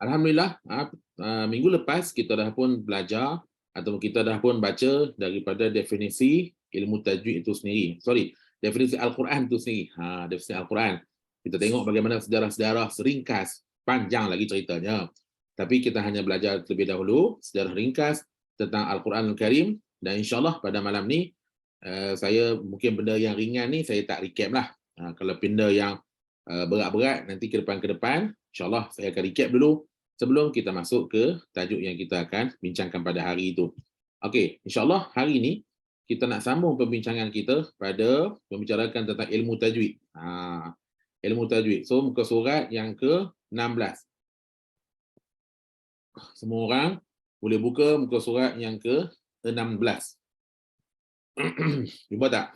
Alhamdulillah, minggu lepas kita dah pun belajar atau kita dah pun baca daripada definisi ilmu tajwid itu sendiri. Definisi Al-Quran itu sendiri. Definisi Al-Quran. Kita tengok bagaimana sejarah-sejarah seringkas, panjang lagi ceritanya. Tapi kita hanya belajar terlebih dahulu sejarah ringkas tentang Al-Quran Al-Karim, dan insyaAllah pada malam ni saya mungkin benda yang ringan ni saya tak recap lah. Kalau benda yang berat-berat nanti ke depan, insyaAllah saya akan recap dulu sebelum kita masuk ke tajuk yang kita akan bincangkan pada hari itu. Okey, insyaAllah hari ini kita nak sambung perbincangan kita pada membicarakan tentang ilmu tajwid. Ilmu tajwid. So, muka surat yang ke-16. Semua orang boleh buka muka surat yang ke-16. Jumpa tak?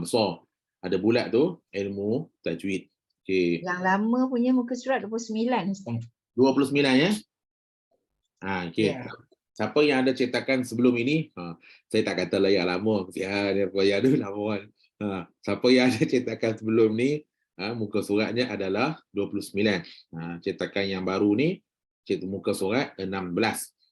Besar. Ada bulat tu, ilmu tajwid. Okay. Yang lama punya muka surat 29, Ustaz. 29 ya? Okay. Yeah. Siapa yang ada cetakan sebelum ini, saya tak kata lah yang lama, yang ada lama kan. Siapa yang ada cetakan sebelum ni, muka suratnya adalah 29. Cetakan yang baru ni, muka surat 16.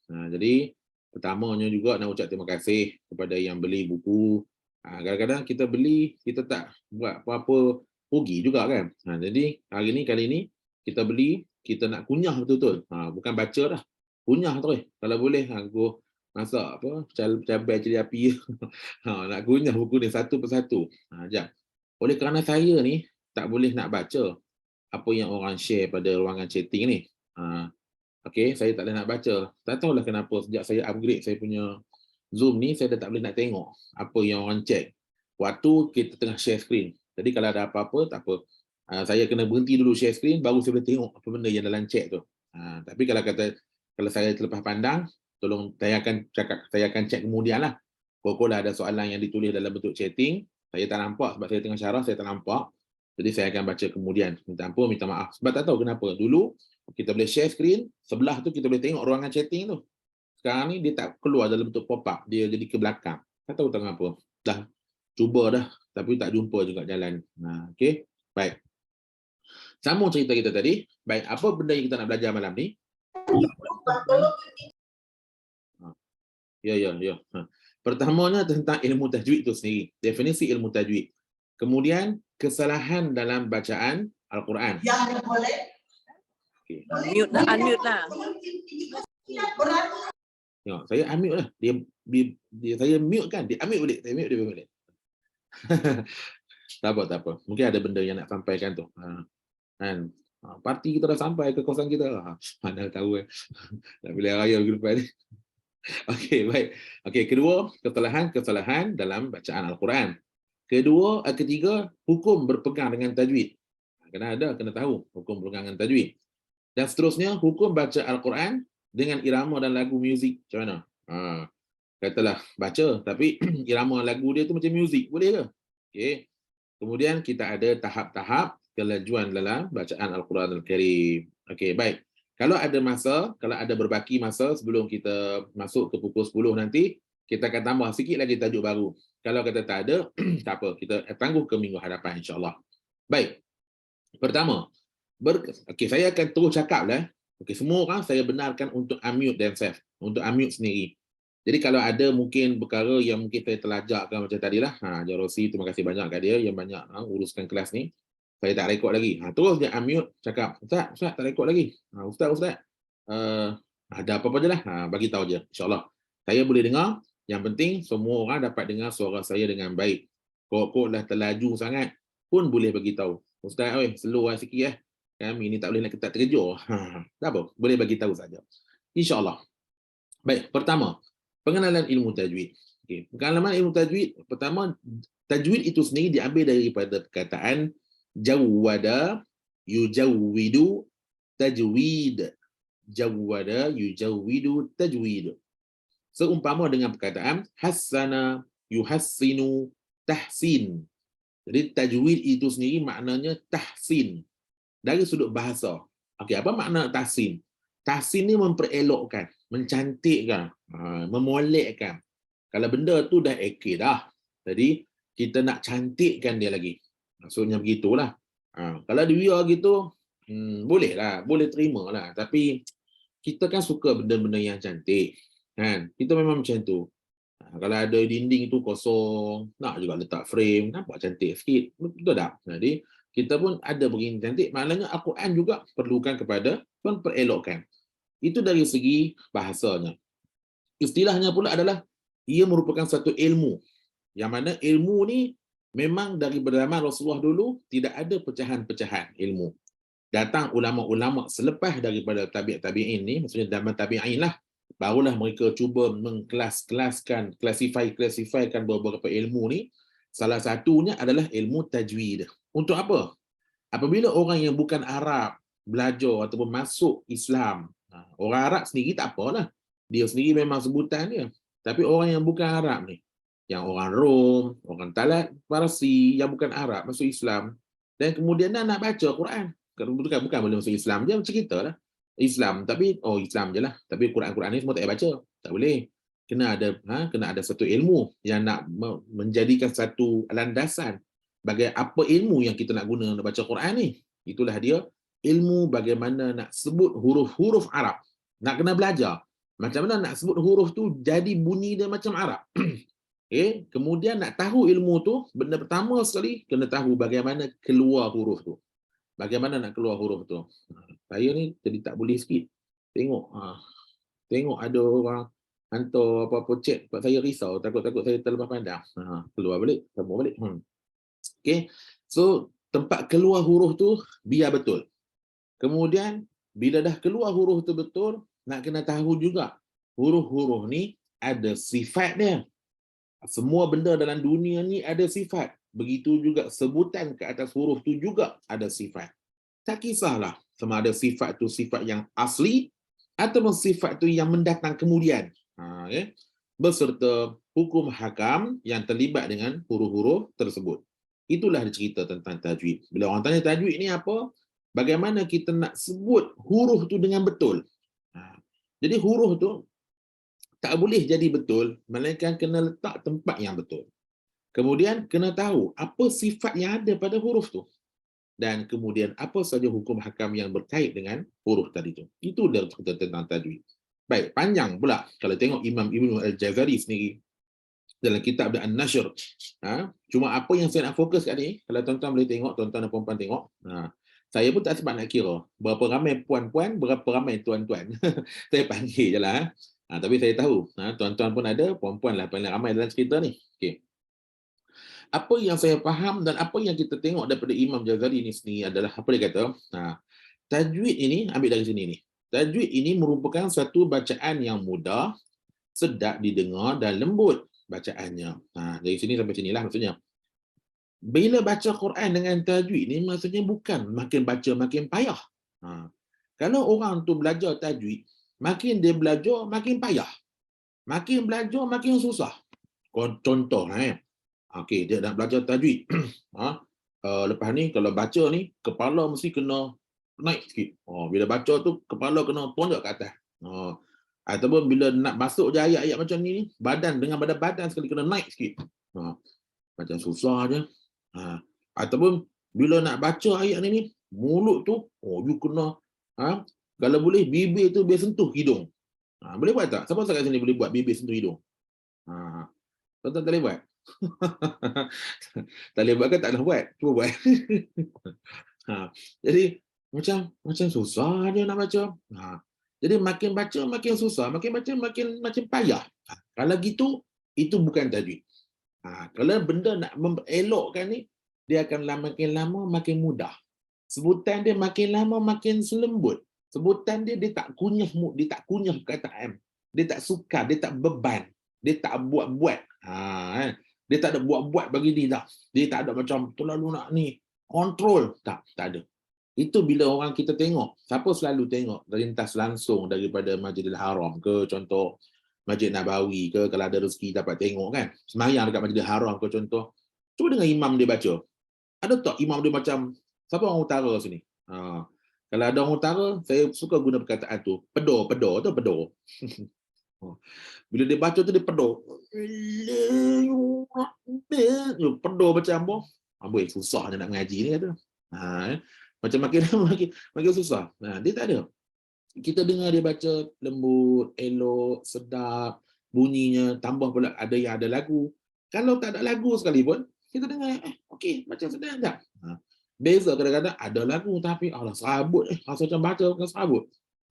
Jadi, pertamanya juga nak ucap terima kasih kepada yang beli buku. Kadang-kadang kita beli, kita tak buat apa-apa rugi juga kan. Jadi, kali ni, kita beli, kita nak kunyah betul-betul. Bukan baca dah. Kunyah terus. Kalau boleh, aku masak apa, cabai cili api. Nak kunyah buku ni satu persatu. Sekejap. Oleh kerana saya ni, tak boleh nak baca apa yang orang share pada ruangan chatting ni. Okay, saya tak boleh nak baca. Tak tahulah kenapa sejak saya upgrade saya punya Zoom ni, saya dah tak boleh nak tengok apa yang orang chat. Waktu kita tengah share screen. Jadi kalau ada apa-apa, tak apa. Saya kena berhenti dulu share screen, baru saya boleh tengok apa benda yang dalam chat tu. Tapi kalau saya terlepas pandang, tolong saya akan cek kemudian lah. Kalau ada soalan yang ditulis dalam bentuk chatting, saya tak nampak sebab saya tengah syarah, saya tak nampak. Jadi saya akan baca kemudian. Minta ampun, minta maaf. Sebab tak tahu kenapa. Dulu, kita boleh share screen, sebelah tu kita boleh tengok ruangan chatting tu. Sekarang ni dia tak keluar dalam bentuk pop-up, dia jadi ke belakang. Tak tahu kenapa. Dah cuba dah, tapi tak jumpa juga jalan. Okey, baik. Sambung cerita kita tadi. Baik, apa benda yang kita nak belajar malam ni? Ya. Pertamanya tentang ilmu tajwid itu sendiri. Definisi ilmu tajwid. Kemudian, kesalahan dalam bacaan Al-Quran. Yang boleh. Okay. Unmute lah. Ya, saya unmute lah. Saya mute kan? Dia unmute balik. Saya mute dia balik. Tak apa. Mungkin ada benda yang nak sampaikan tu. Kan? Parti kita dah sampai ke kawasan kita. Mana tahu nak pilihan raya minggu depan ni. Okey, baik. Okey, kedua, kesalahan dalam bacaan Al-Quran. Ketiga, hukum berpegang dengan tajwid. Kena tahu hukum berpegang dengan tajwid. Dan seterusnya, hukum baca Al-Quran dengan irama dan lagu muzik. Macam mana? Katalah baca, tapi irama lagu dia tu macam muzik. Boleh ke? Okey. Kemudian kita ada tahap-tahap kelajuan dalam bacaan Al-Quran Al-Karim. Okey, baik. Kalau ada berbaki masa sebelum kita masuk ke pukul 10 nanti, kita akan tambah sikit lagi tajuk baru. Kalau kata tak ada, tak apa. Kita tangguh ke minggu hadapan, insyaAllah. Baik. Pertama, saya akan terus cakap lah. Semua orang saya benarkan untuk unmute themselves, untuk unmute sendiri. Jadi kalau ada mungkin perkara yang mungkin saya terlajakkan macam tadilah, Jarosi, terima kasih banyak kat dia yang banyak uruskan kelas ni. Saya tak rekod lagi. Terus dia unmute, cakap, Ustaz tak rekod lagi. Ustaz, ada apa-apa je lah. Bagi tahu je, insyaAllah. Saya boleh dengar, yang penting semua orang dapat dengar suara saya dengan baik. Kok dah terlaju sangat, pun boleh bagi tahu. Ustaz, slow lah sikit Kami ni tak boleh nak ketat terkejut. Tak apa, boleh bagi tahu saja. InsyaAllah. Baik, pertama, pengenalan ilmu tajwid. Okay. Pengenalan ilmu tajwid, pertama, tajwid itu sendiri diambil daripada perkataan jawwada yujawwidu tajwid. Jawwada yujawwidu tajwid. Seumpama dengan perkataan hassana yuhassinu tahsin. Jadi tajwid itu sendiri maknanya tahsin. Dari sudut bahasa. Okey, apa makna tahsin? Tahsin ni memperelokkan, mencantikkan, memolekkan. Kalau benda tu dah okey dah. Jadi kita nak cantikkan dia lagi. Maksudnya begitulah. Kalau dia gitu, Boleh lah, boleh terima lah. Tapi kita kan suka benda-benda yang cantik. Kan? Kita memang macam tu. Kalau ada dinding tu kosong, nak juga letak frame, nampak cantik sikit. Betul tak? Jadi, kita pun ada begini cantik. Maknanya Al-Quran juga perlukan kepada memperelokkan. Itu dari segi bahasanya. Istilahnya pula adalah, ia merupakan satu ilmu. Yang mana ilmu ni memang dari zaman Rasulullah dulu, tidak ada pecahan-pecahan ilmu. Datang ulama-ulama selepas daripada tabi'in ni, maksudnya zaman tabi'in lah, barulah mereka cuba mengkelas-kelaskan, klasifikasikan beberapa ilmu ni. Salah satunya adalah ilmu tajwid. Untuk apa? Apabila orang yang bukan Arab belajar ataupun masuk Islam, orang Arab sendiri tak apalah. Dia sendiri memang sebutan dia. Tapi orang yang bukan Arab ni, yang orang Rom, orang Talat, Parsi, yang bukan Arab masuk Islam, dan kemudian nak baca Quran. Bukan boleh masuk Islam je, macam kita lah. Islam, tapi Islam je lah. Tapi Quran-Quran ni semua tak payah baca. Tak boleh. Kena ada satu ilmu yang nak menjadikan satu landasan bagi apa ilmu yang kita nak guna nak baca Quran ni. Itulah dia ilmu bagaimana nak sebut huruf-huruf Arab. Nak kena belajar macam mana nak sebut huruf tu jadi bunyi dia macam Arab. Okay? Kemudian nak tahu ilmu tu, benda pertama sekali kena tahu bagaimana keluar huruf tu. Bagaimana nak keluar huruf tu. Saya ni jadi tak boleh sikit. Tengok ada orang hantar apa-apa chat, sebab saya risau, takut-takut saya terlepas pandang. Keluar balik, sambung balik. Okay. So, tempat keluar huruf tu biar betul. Kemudian, bila dah keluar huruf tu betul, nak kena tahu juga huruf-huruf ni ada sifat dia. Semua benda dalam dunia ni ada sifat. Begitu juga sebutan ke atas huruf tu juga ada sifat. Tak kisahlah sama ada sifat tu sifat yang asli atau sifat tu yang mendatang kemudian. Okay? Beserta hukum hakam yang terlibat dengan huruf-huruf tersebut. Itulah cerita tentang tajwid. Bila orang tanya tajwid ni apa? Bagaimana kita nak sebut huruf tu dengan betul. Jadi huruf tu tak boleh jadi betul, melainkan kena letak tempat yang betul. Kemudian kena tahu apa sifat yang ada pada huruf tu. Dan kemudian apa saja hukum hakam yang berkait dengan huruf tadi tu. Itu dia cerita tentang tajwid. Baik, panjang pula kalau tengok Imam Ibn Al-Jazari sendiri dalam kitab An-Nashr. Cuma apa yang saya nak fokus kat ni, kalau tuan-tuan boleh tengok, tuan-tuan dan puan-puan tengok. Saya pun tak sempat nak kira berapa ramai puan-puan, berapa ramai tuan-tuan. Saya panggil je lah. Tapi saya tahu, tuan-tuan pun ada, puan-puan lah paling ramai dalam cerita ni. Okay. Apa yang saya faham dan apa yang kita tengok daripada Imam Jazari ni sendiri adalah, apa dia kata, tajwid ini, ambil dari sini ni. Tajwid ini merupakan satu bacaan yang mudah, sedap didengar dan lembut bacaannya. Dari sini sampai sinilah maksudnya. Bila baca Quran dengan tajwid ni, maksudnya bukan makin baca makin payah. Kalau orang tu belajar tajwid, makin dia belajar makin payah. Makin belajar makin susah. Contoh okey, dia nak belajar tajwid. Lepas ni kalau baca ni, kepala mesti kena naik sikit. Bila baca tu kepala kena tonjok ke atas. Ataupun bila nak masuk je ayat-ayat macam ni, badan dengan badan sekali kena naik sikit. Macam susah je. Ataupun bila nak baca ayat ni, mulut tu you kena kalau boleh bibir tu biar sentuh hidung. Boleh buat tak? Siapa kat sini boleh buat bibir sentuh hidung? Tuan-tuan tak boleh buat? Tak boleh buat ke tak nak buat? Cuba buat. Jadi macam susah je nak baca. Jadi makin baca makin susah, makin baca makin payah. Kalau gitu, itu bukan tajwid. Kalau benda nak elokkan ni, dia akan makin lama makin mudah. Sebutan dia makin lama makin selembut. Sebutan dia tak kunyah perkataan. Dia tak sukar, dia tak beban. Dia tak buat-buat. Dia tak ada buat-buat bagi dia dah. Dia tak ada macam terlalu nak ni kontrol. Tak ada. Itu bila orang kita tengok. Siapa selalu tengok terlintas langsung daripada Masjidil Haram ke, contoh Masjid Nabawi ke, kalau ada rezeki dapat tengok kan. Semayang dekat Masjidil Haram ke contoh. Cuba dengar imam dia baca. Ada tak imam dia macam, siapa orang utara sini? Kalau ada orang utara, saya suka guna perkataan tu. Pedor tu pedor. Bila dia baca tu dia pedor. Pedor macam apa? Susah nak mengaji ni kata. Macam makin lama makin susah. Nah, dia tak ada. Kita dengar dia baca lembut, elok, sedap, bunyinya, tambah pula ada yang ada lagu. Kalau tak ada lagu sekalipun, kita dengar, okey, macam sedap tak? Beza kadang-kadang ada lagu tapi Allah serabut, rasa macam baca bukan serabut.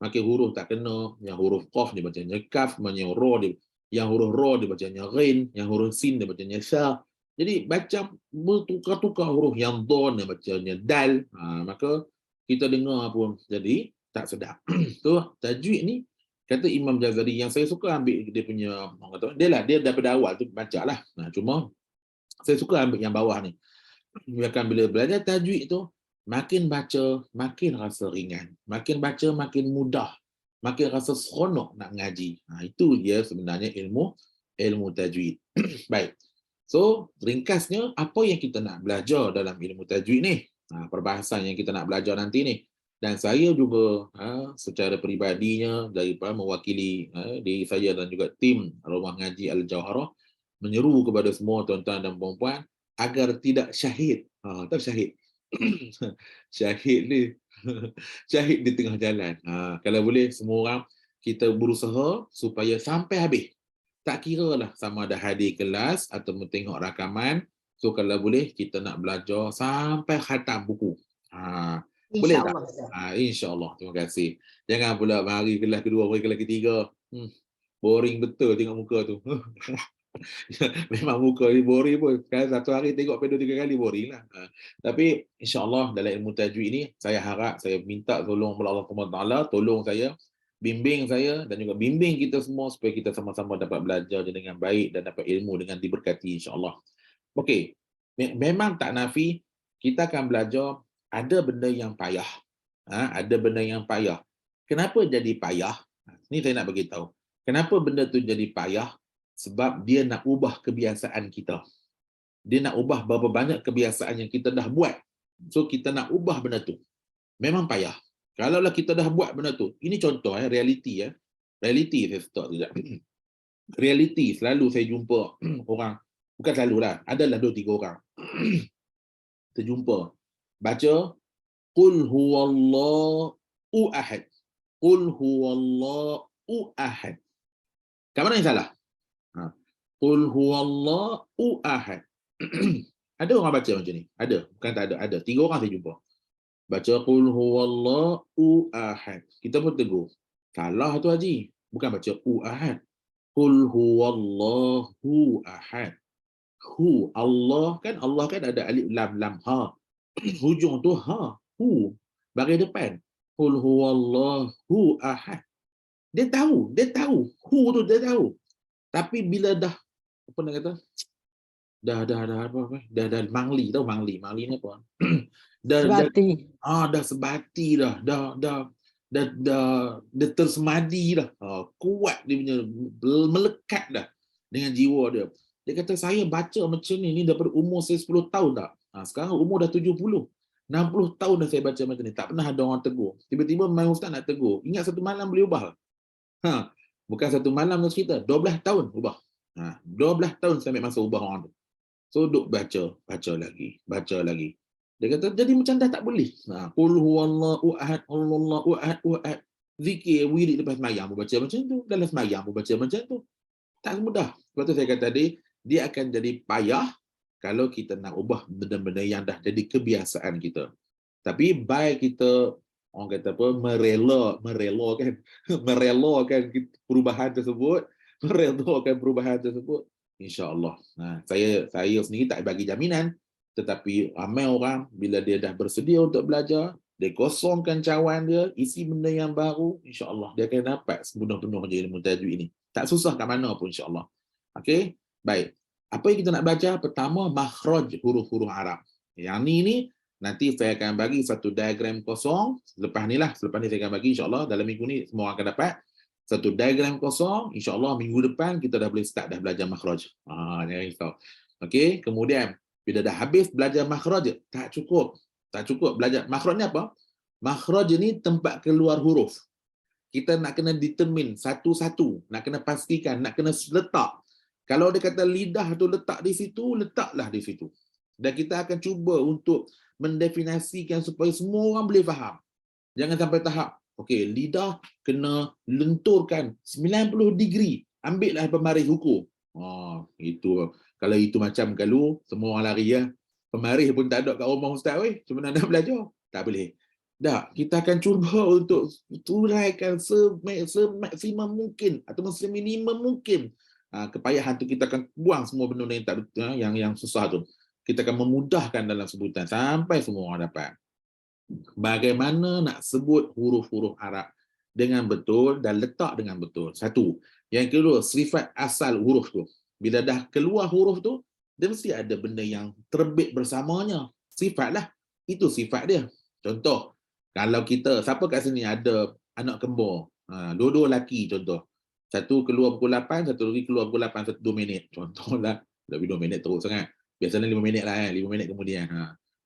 Makin huruf tak kena, yang huruf qaf dia bacanya kaf, yang ra dia, yang huruf ra dia bacanya ghin, yang huruf sin dia bacanya sya. Jadi macam bertukar-tukar huruf, yang dha dia bacanya dal. Maka kita dengar pun jadi tak sedap. So, tajwid ni kata Imam Jazari yang saya suka ambil dia punya, orang kata, dia daripada awal tu bacalah. Cuma saya suka ambil yang bawah ni. Biarkan bila belajar tajwid tu, makin baca makin rasa ringan, makin baca makin mudah, makin rasa seronok nak ngaji. Itu dia sebenarnya ilmu tajwid. Baik. So, ringkasnya apa yang kita nak belajar dalam ilmu tajwid ni? Perbahasan yang kita nak belajar nanti ni. Dan saya juga secara peribadinya daripada mewakili diri saya dan juga tim Rumah Ngaji Al-Jawharah menyeru kepada semua tuan-tuan dan puan-puan agar tidak syahid. Tak syahid. Syahid ni syahid di tengah jalan. Kalau boleh semua orang kita berusaha supaya sampai habis. Tak kira lah sama ada hadir kelas atau tengok rakaman. So kalau boleh kita nak belajar sampai khatam buku. Boleh tak? InsyaAllah, Ustaz. InsyaAllah. Terima kasih. Jangan pula hari kelas kedua, hari kelas ketiga. Boring betul tengok muka tu. Memang muka ni boring pun. Kan satu hari tengok pada 3 kali boring lah. Tapi insyaAllah dalam ilmu tajwid ni, saya harap, saya minta tolong kepada Allah SWT, tolong saya, bimbing saya dan juga bimbing kita semua supaya kita sama-sama dapat belajar dengan baik dan dapat ilmu dengan diberkati insyaAllah. Okey, memang tak nafi, kita akan belajar ada benda yang payah. Ada benda yang payah. Kenapa jadi payah? Ni saya nak bagi tahu. Kenapa benda tu jadi payah? Sebab dia nak ubah kebiasaan kita. Dia nak ubah berapa banyak kebiasaan yang kita dah buat. So kita nak ubah benda tu. Memang payah. Kalaulah kita dah buat benda tu, ini contoh reality Reality saya start tidak. Reality selalu saya jumpa orang, bukan selalulah, adalah 2-3 orang. Terjumpa baca qul huwallahu ahad. Qul huwallahu ahad. Kat mana yang salah? Qul huwallahu ahad. Ada orang baca macam ni? Ada, bukan tak ada, ada. 3 orang saya jumpa. Baca qul huwallahu ahad. Kita pun tegur. Salah tu haji. Bukan baca ahad. Qul huwallahu ahad. Allah kan ada alif lam lam ha. Hujung tu ha, hu. Baris depan. Qul huwallahu ahad. Dia tahu. Hu tu dia tahu. Tapi bila dah apa nak kata? Dah mangli, tahu mangli ni apa? Sebati. Dah sebati dah. Dah tersemadi dah. Kuat dia punya, melekat dah dengan jiwa dia. Dia kata saya baca macam ni daripada umur saya 10 tahun dah. Sekarang umur dah 70. 60 tahun dah saya baca macam ni. Tak pernah ada orang tegur. Tiba-tiba mai ustaz nak tegur. Ingat satu malam boleh ubah. Bukan satu malam tu cerita. 12 tahun ubah. 12 tahun saya ambil masa ubah orang tu. So duk baca lagi. Dia kata jadi macam dah tak boleh. Qul huwallahu ahad, Allahu ahad. Zikir wirid lepas sembahyang baca macam tu, dalam sembahyang baca macam tu. Tak mudah. Sebab tu saya kata tadi, dia akan jadi payah kalau kita nak ubah benda-benda yang dah jadi kebiasaan kita. Tapi baik kita orang kata apa, merelakan perubahan tersebut, insya-Allah. Saya sendiri tak bagi jaminan, tetapi ramai orang bila dia dah bersedia untuk belajar, dia kosongkan cawan dia, isi benda yang baru, insya-Allah dia akan dapat sepenuh-penuhnya ilmu tajwid ini. Tak susah kat mana pun insya-Allah. Okey, baik. Apa yang kita nak baca? Pertama, makhraj huruf-huruf Arab. Yang ni nanti saya akan bagi satu diagram kosong. Selepas ni saya akan bagi insya-Allah dalam minggu ni semua akan dapat satu diagram kosong. InsyaAllah minggu depan kita dah boleh start dah belajar makhraj. Jangan risau. Okey, kemudian bila dah habis belajar makhraj, tak cukup belajar. Makhraj ni apa? Makhraj ni tempat keluar huruf. Kita nak kena determine satu-satu, nak kena pastikan, nak kena letak. Kalau dia kata lidah tu letak di situ, letaklah di situ. Dan kita akan cuba untuk mendefinisikan supaya semua orang boleh faham. Jangan sampai tahap, okey, lidah kena lenturkan 90 degree. Ambillah pemarih hukum. Itu kalau itu macam kalau semua orang lari ya. Pemarih pun tak ada kat rumah ustaz weh. Cuma nak belajar. Tak boleh. Tak, kita akan cuba untuk turaikan semaksimum mungkin atau seminimum mungkin. Kepayahan tu kita akan buang semua benda yang tak yang susah tu. Kita akan memudahkan dalam sebutan sampai semua orang dapat. Bagaimana nak sebut huruf-huruf Arab dengan betul dan letak dengan betul. Satu. Yang kedua, sifat asal huruf tu. Bila dah keluar huruf tu, dia mesti ada benda yang terbit bersamanya. Sifatlah. Itu sifat dia. Contoh, kalau kita, siapa kat sini ada anak kembar? Dua-dua lelaki contoh. Satu keluar pukul 8, satu lagi keluar pukul 8, 2 minit. Contohlah. Lebih 2 minit teruk sangat. Biasanya 5 minit lah 5 minit kemudian.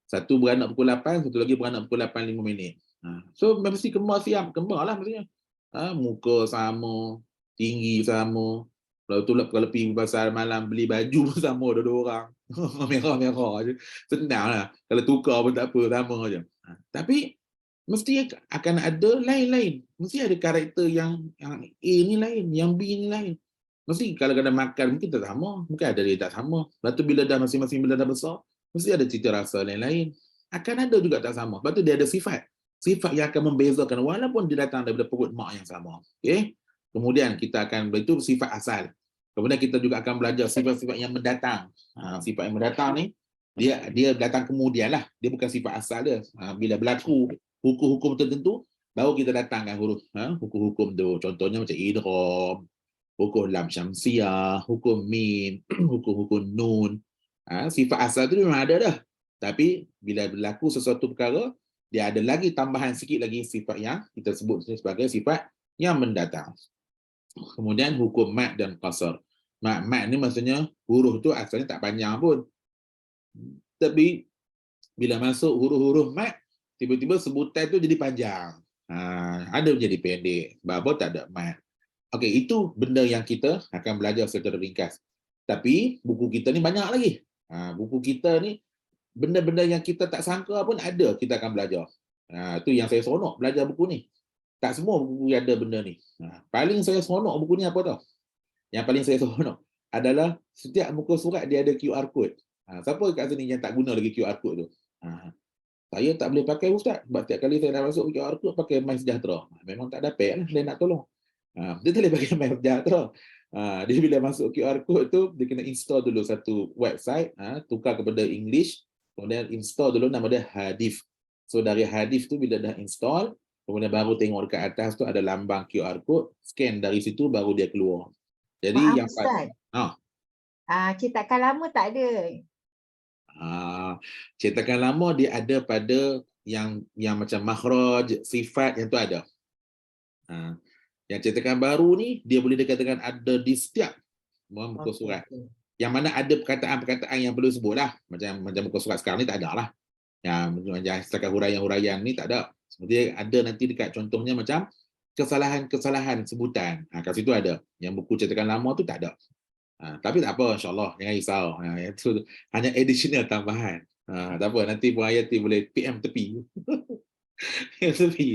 Satu beranak pukul 8, satu lagi beranak pukul 8, 5 minit. So, mesti kembar siap. Kembar lah mestinya. Muka sama, tinggi sama. Lepas tu kalau pergi pasar malam beli baju pun sama dua-dua orang. Merah-merah je. Senang lah. Kalau tukar pun tak apa, sama je. Tapi, mesti akan ada lain-lain. Mesti ada karakter yang A ni lain, yang B ni lain. Mesti kalau kena makan mungkin tak sama. Mungkin ada dia tak sama. Lepas tu bila dah masing-masing bila dah besar, mesti ada cita rasa lain-lain. Akan ada juga tak sama. Lepas tu dia ada sifat. Sifat yang akan membezakan walaupun dia datang daripada perut mak yang sama. Okay? Kemudian kita akan, itu sifat asal. Kemudian kita juga akan belajar sifat-sifat yang mendatang. Sifat yang mendatang ni, dia datang kemudian lah. Dia bukan sifat asal dia. Bila berlaku hukum-hukum tertentu, baru kita datangkan huruf. Hukum-hukum tu. Contohnya macam idgham, hukum lam syamsiah, hukum mim, hukum-hukum nun. Sifat asal tu memang ada dah. Tapi bila berlaku sesuatu perkara, dia ada lagi tambahan sikit lagi sifat yang kita sebut sebagai sifat yang mendatang. Kemudian hukum mad dan qasar. Mad ni maksudnya huruf tu asalnya tak panjang pun. Tapi bila masuk huruf-huruf mad, tiba-tiba sebutan tu jadi panjang. Ada menjadi pendek. Sebab tak ada mad. Okey, itu benda yang kita akan belajar secara ringkas. Tapi buku kita ni banyak lagi. Buku kita ni benda-benda yang kita tak sangka pun ada, kita akan belajar. Itu yang saya seronok belajar buku ni. Tak semua buku ada benda ni. Paling saya seronok buku ni apa tau? Yang paling saya seronok adalah setiap muka surat dia ada QR code. Siapa kat sini yang tak guna lagi QR code tu? Saya tak boleh pakai ustaz. Sebab setiap kali saya nak masuk QR code pakai MySejahtera. Memang tak dapat lah, dia nak tolong. Dia tak boleh pakai MySejahtera. Dia bila masuk QR code tu, dia kena install dulu satu website, tukar kepada English, kemudian install dulu nama dia Hadif. So dari Hadif tu bila dah install, kemudian baru tengok dekat atas tu ada lambang QR code, scan dari situ baru dia keluar. Jadi Maaf, yang Ustaz. Cetakan lama tak ada. Cetakan lama dia ada pada yang macam makhraj, sifat yang tu ada. Yang cetakan baru ni dia boleh dikatakan ada di setiap muka surat. Yang mana ada perkataan-perkataan yang perlu sebut lah. Macam muka surat sekarang ni tak ada lah. Yang setakat huraian-huraian ni tak ada. Seperti ada nanti dekat contohnya macam kesalahan-kesalahan sebutan. Kat situ ada. Yang buku cetakan lama tu tak ada. Tapi tak apa, insyaAllah. Jangan risau. Itu hanya additional tambahan. Tak apa, nanti Puan Hayati boleh PM tepi. Tepi.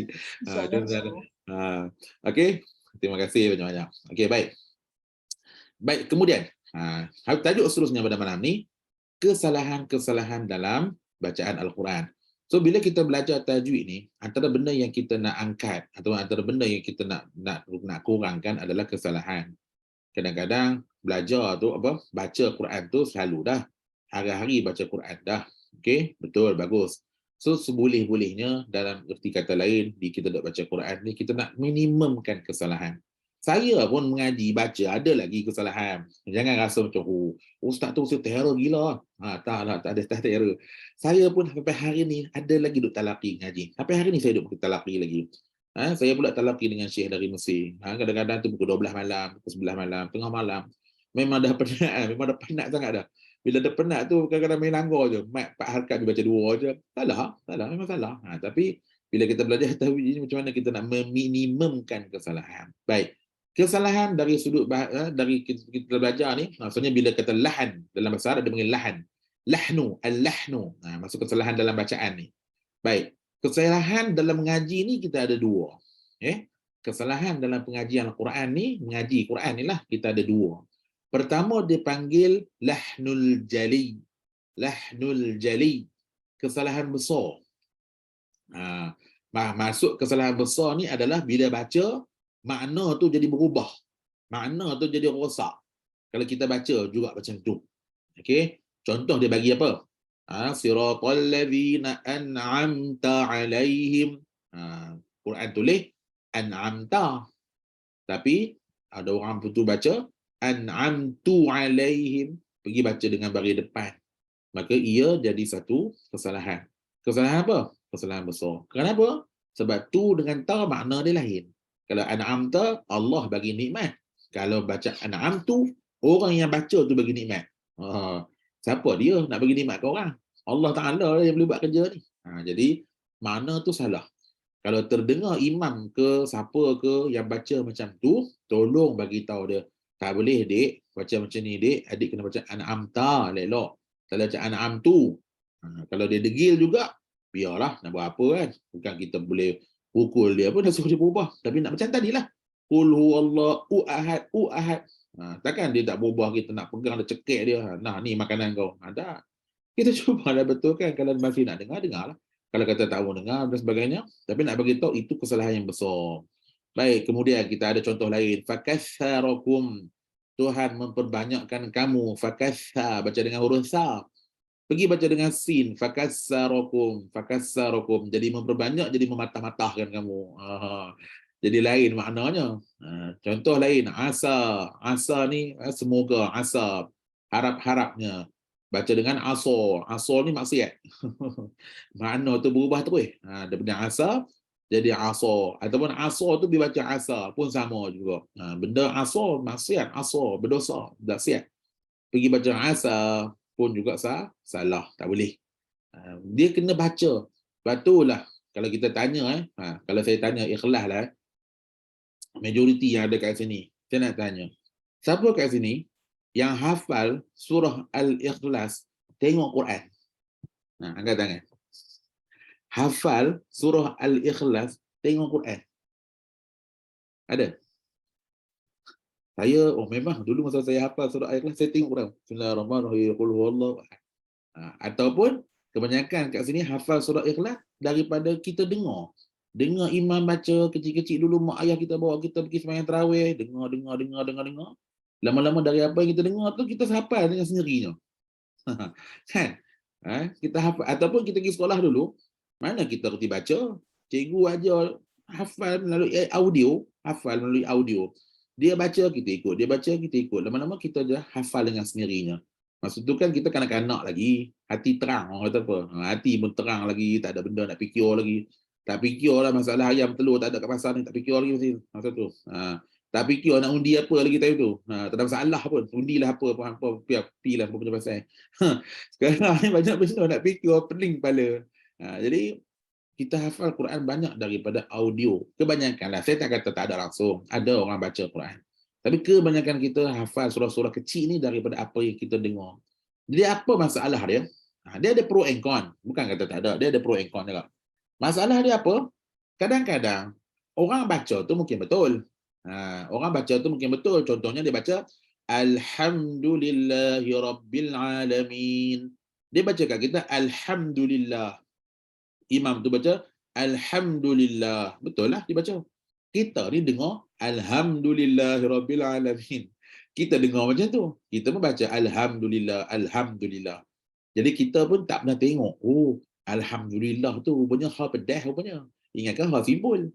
Okey. Terima kasih banyak-banyak. Okey, baik. Baik, kemudian. Tajuk seterusnya pada malam ni, kesalahan-kesalahan dalam bacaan Al-Quran. So, bila kita belajar tajwid ni, antara benda yang kita nak angkat atau antara benda yang kita nak kurangkan adalah kesalahan. Kadang-kadang belajar tu baca Quran tu selalu dah. Hari-hari baca Quran dah. Okey, betul, bagus. So, seboleh-bolehnya dalam erti kata lain, kita nak baca Quran ni, kita nak minimumkan kesalahan. Saya pun mengaji, baca, ada lagi kesalahan. Jangan rasa macam, ustaz tu terror gila. Tak ada terror. Saya pun sampai hari ni ada lagi duk talaqi ngaji. Sampai hari ni saya duk talaqi lagi. Saya pula talaqi dengan syekh dari Mesir. Kadang-kadang tu pukul 12 malam, pukul 11 malam, tengah malam. Memang dah penat sangat dah. Bila dah penat tu, kadang-kadang main langgar je. Mat 4 harakat dia baca 2 je. Salah, memang salah. Tapi bila kita belajar tajwid ni, macam mana kita nak meminimumkan kesalahan. Baik. Kesalahan dari sudut dari kita belajar ni, maksudnya bila kata lahan dalam bahasa Arab dia panggil lahan. Lahnu, al-lahnu. Masuk kesalahan dalam bacaan ni. Baik. Kesalahan dalam mengaji ni kita ada dua. Kesalahan dalam pengajian Al-Quran ni, mengaji Quran ni lah, kita ada dua. Pertama dipanggil lahnul jali. Lahnul jali. Kesalahan besar. Masuk kesalahan besar ni adalah bila baca, makna tu jadi berubah. Makna tu jadi rosak. Kalau kita baca juga macam tu. Okey. Contoh dia bagi apa? Siratal ladzina an'amta alaihim. Quran tulis an'amta. Tapi ada orang betul baca an'amtu alaihim. Pergi baca dengan baris depan. Maka ia jadi satu kesalahan. Kesalahan apa? Kesalahan besar. Kenapa? Sebab tu dengan ta makna dia lain. Kalau an'amta, Allah bagi nikmat. Kalau baca an'amtu, orang yang baca tu bagi nikmat. Siapa dia nak bagi nikmat ke orang? Allah Ta'ala yang boleh buat kerja ni. Jadi, mana tu salah. Kalau terdengar imam ke siapa ke yang baca macam tu, tolong bagi tahu dia. Tak boleh, dek. Baca macam ni, dek. Adik kena baca an'amta, elok. Kalau baca an'amtu. Kalau dia degil juga, biarlah. Nak buat apa kan? Bukan kita boleh pukul dia pun, dah suruh dia berubah. Tapi nak macam tadilah. Qul huwallahu ahad, ahad. Takkan dia tak berubah, kita nak pegang dia, cekik dia. Nah, ni makanan kau. Tak. Kita cubalah betulkan. Kalau masih nak dengar, dengarlah. Kalau kata tak mau dengar dan sebagainya. Tapi nak bagi tahu itu kesalahan yang besar. Baik, kemudian kita ada contoh lain. Fakassarakum. Tuhan memperbanyakkan kamu. Fakassa, baca dengan huruf sa. Pergi baca dengan sin. Fakassarakum. Fakassarakum. Jadi memperbanyak, jadi mematah-matahkan kamu. Jadi lain maknanya. Contoh lain, asa. Asa ni, semoga, asa. Harap-harapnya. Baca dengan asor. Asor ni maksiat. Makna tu berubah terus. Daripada asa, jadi asor. Ataupun asor tu dibaca asa. Pun sama juga. Benda asor, maksiat. Asor, berdosa. Maksiat. Pergi baca asa, pun juga salah. Tak boleh. Dia kena baca. Betul lah. Kalau kita tanya, kalau saya tanya ikhlas lah, majoriti yang ada kat sini, saya nak tanya, siapa kat sini yang hafal surah Al-Ikhlas tengok Quran? Angkat tangan. Hafal surah Al-Ikhlas tengok Quran. Ada? Saya, memang dulu masa saya hafal surah Al-Ikhlas, saya tengok Quran. Bismillahirrahmanirrahim. Qul huwallahu ahad. Ataupun kebanyakan kat sini hafal surah Ikhlas daripada kita dengar. Dengar imam baca kecil-kecil dulu, mak ayah kita bawa kita pergi sembahyang tarawih, dengar. Lama-lama dari apa yang kita dengar tu kita hafal dengan sendirinya. Kan? Kita hafal, ataupun kita pergi sekolah dulu, mana kita reti baca, cikgu ajar hafal melalui audio, Dia baca kita ikut, dia baca kita ikut. Lama-lama kita dah hafal dengan sendirinya. Maksud tu kan kita kanak-kanak lagi, hati terang, orang kata apa? Hati pun terang lagi, tak ada benda nak fikir lagi. Tak fikirlah masalah ayam telur tak ada kat pasar ni, tak fikir lagi masa tu. Tak fikir nak undi apa lagi time tu. Tak ada masalah pun. Undilah apa pilah apa punya pasal. Sekarang ni banyak benda nak fikir, pening kepala. Jadi kita hafal Quran banyak daripada audio. Kebanyakanlah, saya tak kata tak ada langsung. Ada orang baca Quran. Tapi kebanyakan kita hafal surah-surah kecil ni daripada apa yang kita dengar. Jadi apa masalah dia? Dia ada pro and con. Bukan kata tak ada, dia ada pro and con juga. Masalah dia apa? Kadang-kadang orang baca tu mungkin betul. Orang baca tu mungkin betul. Contohnya dia baca Alhamdulillahi Rabbil Alamin. Dia baca kat kita Alhamdulillah. Imam tu baca Alhamdulillah. Betul lah dia baca. Kita ni dengar Alhamdulillahi Rabbil Alamin. Kita dengar macam tu. Kita pun baca Alhamdulillah, Alhamdulillah. Jadi kita pun tak pernah tengok. Alhamdulillah tu rupanya hal pedas rupanya. Ingatkan hal simbol.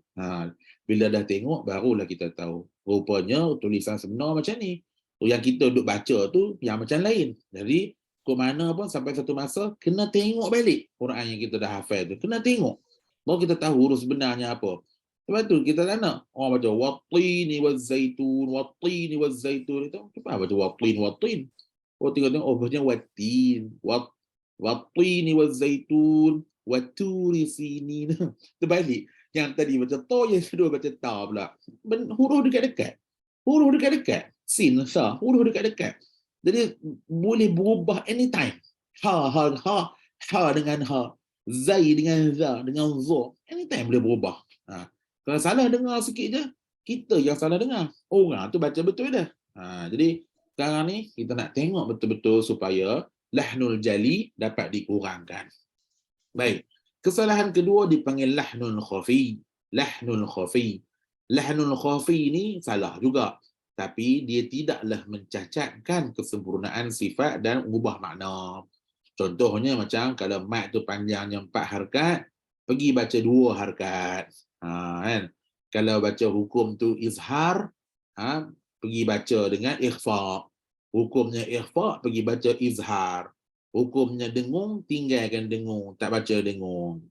Bila dah tengok barulah kita tahu. Rupanya tulisan sebenar macam ni. Yang kita duduk baca tu yang macam lain. Jadi ke mana pun sampai satu masa kena tengok balik Quran yang kita dah hafal tu. Kena tengok. Baru kita tahu huruf sebenarnya apa. Sebab tu kita tak nak orang baca wattini wazzaitun, wattini wazzaitun itu. Kenapa baca wattin? Oh tengok macam wattin, wattini wazzaitun, watturi sinin. Terbalik. Yang tadi baca to, yang kedua baca ta pula. Huruf dekat-dekat. Sin, sa, huruf dekat-dekat. Jadi boleh berubah anytime. ha dengan ha, zai dengan za, dengan zo. Anytime boleh berubah. Kalau salah dengar sikit je, kita yang salah dengar. Orang tu baca betul dah. Jadi sekarang ni kita nak tengok betul-betul supaya lahnul jali dapat dikurangkan. Baik. Kesalahan kedua dipanggil lahnul khafi. Lahnul khafi. Lahnul khafi ni salah juga. Tapi dia tidaklah mencacatkan kesempurnaan sifat dan ubah makna. Contohnya macam kalau mat tu panjangnya 4 harakat, pergi baca 2 harakat. Kan? Kalau baca hukum tu izhar, pergi baca dengan ikhfa. Hukumnya ikhfa, pergi baca izhar. Hukumnya dengung, tinggalkan dengung, tak baca dengung.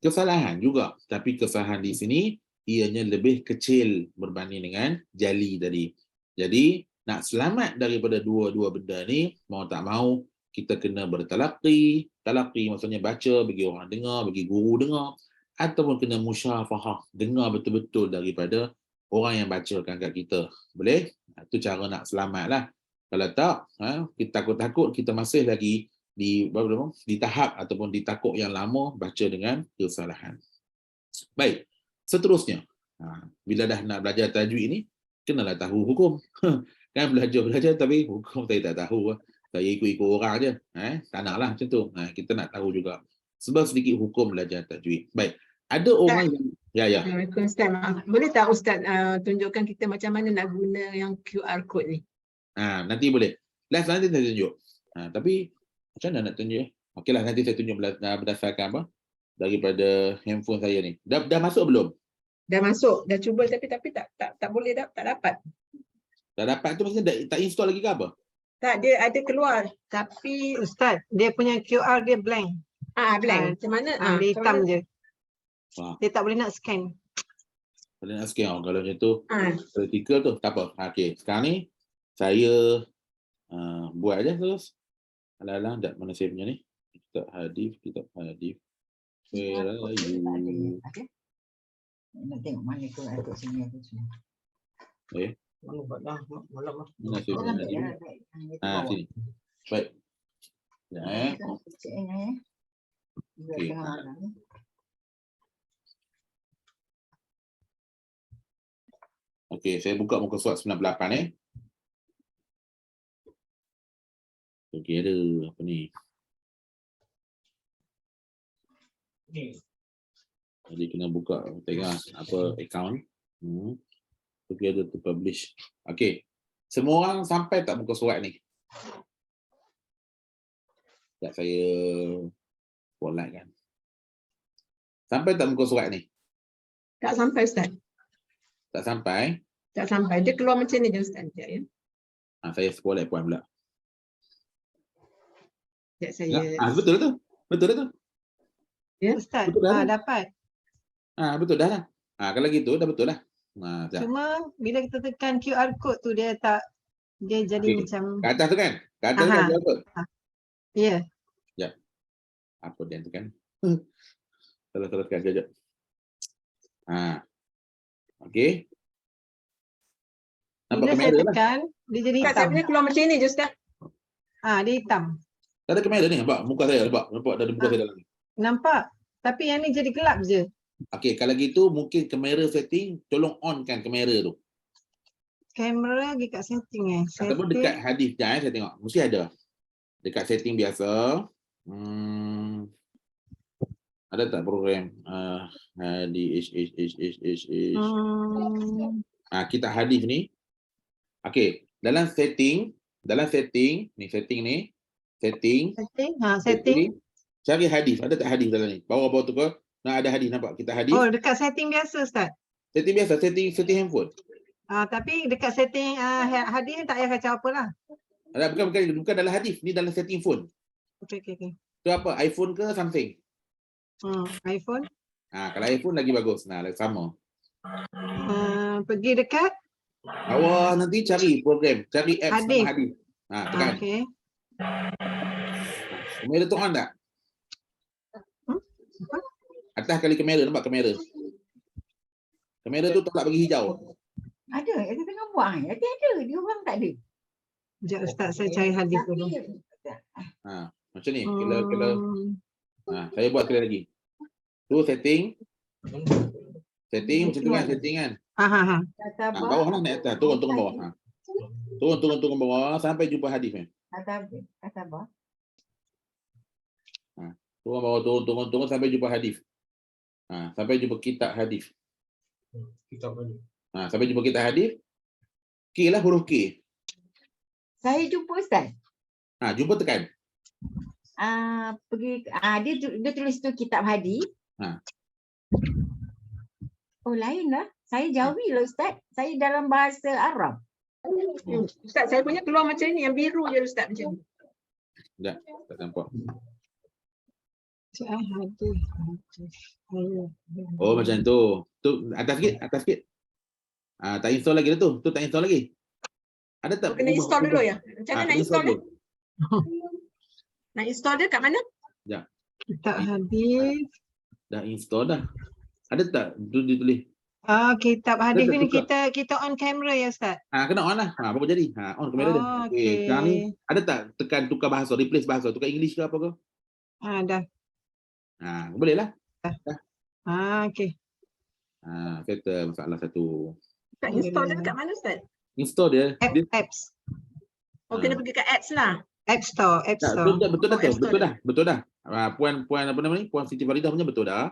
Kesalahan juga, tapi kesalahan di sini ianya lebih kecil berbanding dengan jali tadi. Jadi nak selamat daripada dua-dua benda ni, mau tak mau kita kena bertalaqi. Talaqi maksudnya baca bagi orang dengar, bagi guru dengar, ataupun kena musyafahah, dengar betul-betul daripada orang yang bacakan kat kita. Boleh? Itu cara nak selamat lah. Kalau tak, kita takut-takut kita masih lagi di tahap ataupun di takuk yang lama baca dengan kesalahan. Baik, seterusnya. Bila dah nak belajar tajwid ni, kenalah tahu hukum. Kan belajar tapi hukum saya tak tahu. Saya ikut-ikut orang je. Tak naklah macam tu. Kita nak tahu juga. Sebab sedikit hukum belajar tajwid. Baik, ada orang yang... Ya. Assalamualaikum Ustaz. Boleh tak Ustaz tunjukkan kita macam mana nak guna yang QR code ni? Nanti boleh. Live nanti saya tunjuk. Tapi macam mana nak tunjuk? Okeylah, nanti saya tunjuk berdasarkan apa? Daripada handphone saya ni. Dah masuk belum? Dah masuk, dah cuba tapi tak boleh, tak dapat. Dah dapat tu maksudnya tak install lagi ke apa? Tak, dia ada keluar tapi Ustaz, dia punya QR dia blank. blank. Macam mana? Dia hitam je. Wah. Dia tak boleh nak scan. Boleh nak scan. Kalau macam tu, vertical tu, tak apa. Okey, sekarang ni saya buat aja terus. Alah, tak mana saya punya ni? Kitab hadis. Where are you? Nak tengok mana tu ada sini ada semua. Mana saya punya hadis? Sini. Baik. Okey. Okey, saya buka muka surat 98 Okey, ada apa ni? Jadi kena buka tengok apa account. Okey, ada to publish. Okey. Semua orang sampai tak muka surat ni? Tak saya spotlight kan. Sampai tak muka surat ni? tak sampai Ustaz. Tak sampai. Tak sampai. Dia keluar macam ni je Ustaz. Sekejap ya. Saya spotlight puan pula. Sekejap saya. Betul tu. Betul tu. Ya, Ustaz, Betul dah. dapat. Betul dah lah. Kalau gitu dah betul lah. Cuma bila kita tekan QR code tu dia jadi macam Kat atas tu kan? Kat atas tu kan apa? ya. Apa dia tu kan? Salah tekan sekejap. Okey. Nampak Bila saya kamera lah. tekan dia jadi Ustaz, saya hitam. punya keluar macam ni je Ustaz. Dia hitam. Tak ada kamera ni, nampak muka saya, nampak ada muka saya dalam ni. Nampak. Tapi yang ni jadi gelap je. Okey, kalau gitu mungkin kamera setting tolong on kan kamera tu. Kamera lagi kat setting Ataupun dekat hadis saya tengok. Mesti ada. Dekat setting biasa. Ada tak program hadis kita hadis ni. Okey, dalam setting ni setting. Cari hadis. Ada tak hadis dalam ni? Bawah-bawah tu ke? Ada hadis, nampak kita hadis. Oh, dekat setting biasa Ustaz. Setting biasa, setting handphone. Tapi dekat setting hadis ni tak payah kacau apa lah. Bukan dalam hadis, ni dalam setting phone. Okey. Tu apa? iPhone ke Samsung? iPhone. Kalau iPhone lagi bagus. Sama. Pergi dekat Awak nanti cari program, cari apps hadis. nama hadis. Tekan. Okey. Kamera tu on tak? Atas kali kamera, nampak kamera. Kamera tu tak bagi hijau. Ada tengah buang. Ada. Dia orang tak ada. Sekejap Ustaz, saya cari hadis dulu. Macam ni. Kalau Hmm. saya buat sekali lagi. Tu setting. Setting macam tu kan, setting kan. Kata apa? Bawah lah naik atas, turun bawah. Turun bawah sampai jumpa hadis ni. Kata apa? Turun bawah, turun sampai jumpa hadis. Sampai jumpa kitab hadis. Sampai jumpa kitab hadis. K lah, huruf K. Saya jumpa Ustaz. Jumpa tekan. Pergi dia tulis tu kitab hadis. Oh lain lah. Saya Jawi lah Ustaz. Saya dalam bahasa Arab. Ustaz, saya punya keluar macam ni, yang biru je Ustaz macam ni. Tak nampak. Oh macam tu. Tu atas sikit. Tak install lagi dah tu. Tu tak install lagi. Ada tak? Kena install dulu ya. Macam mana nak install dia? dulu. Nak install dia kat mana? Kitab hadis. Dah install dah. Ada tak? Tu ditulis. Kitab hadis Dia ni tertukar. kita on kamera ya Ustaz. Kena on lah. Baru jadi. On kamera dia. Okey. Sekarang ni ada tak tekan tukar bahasa, replace bahasa, tukar English ke apa ke? Dah. Boleh lah. Okey. Settle masalah satu. Tak install dia kat mana Ustaz? Install dia. Apps. Oh, kena pergi kat apps lah. App Store. Betul dah. Puan apa nama ni? Puan Siti Faridah punya betul dah.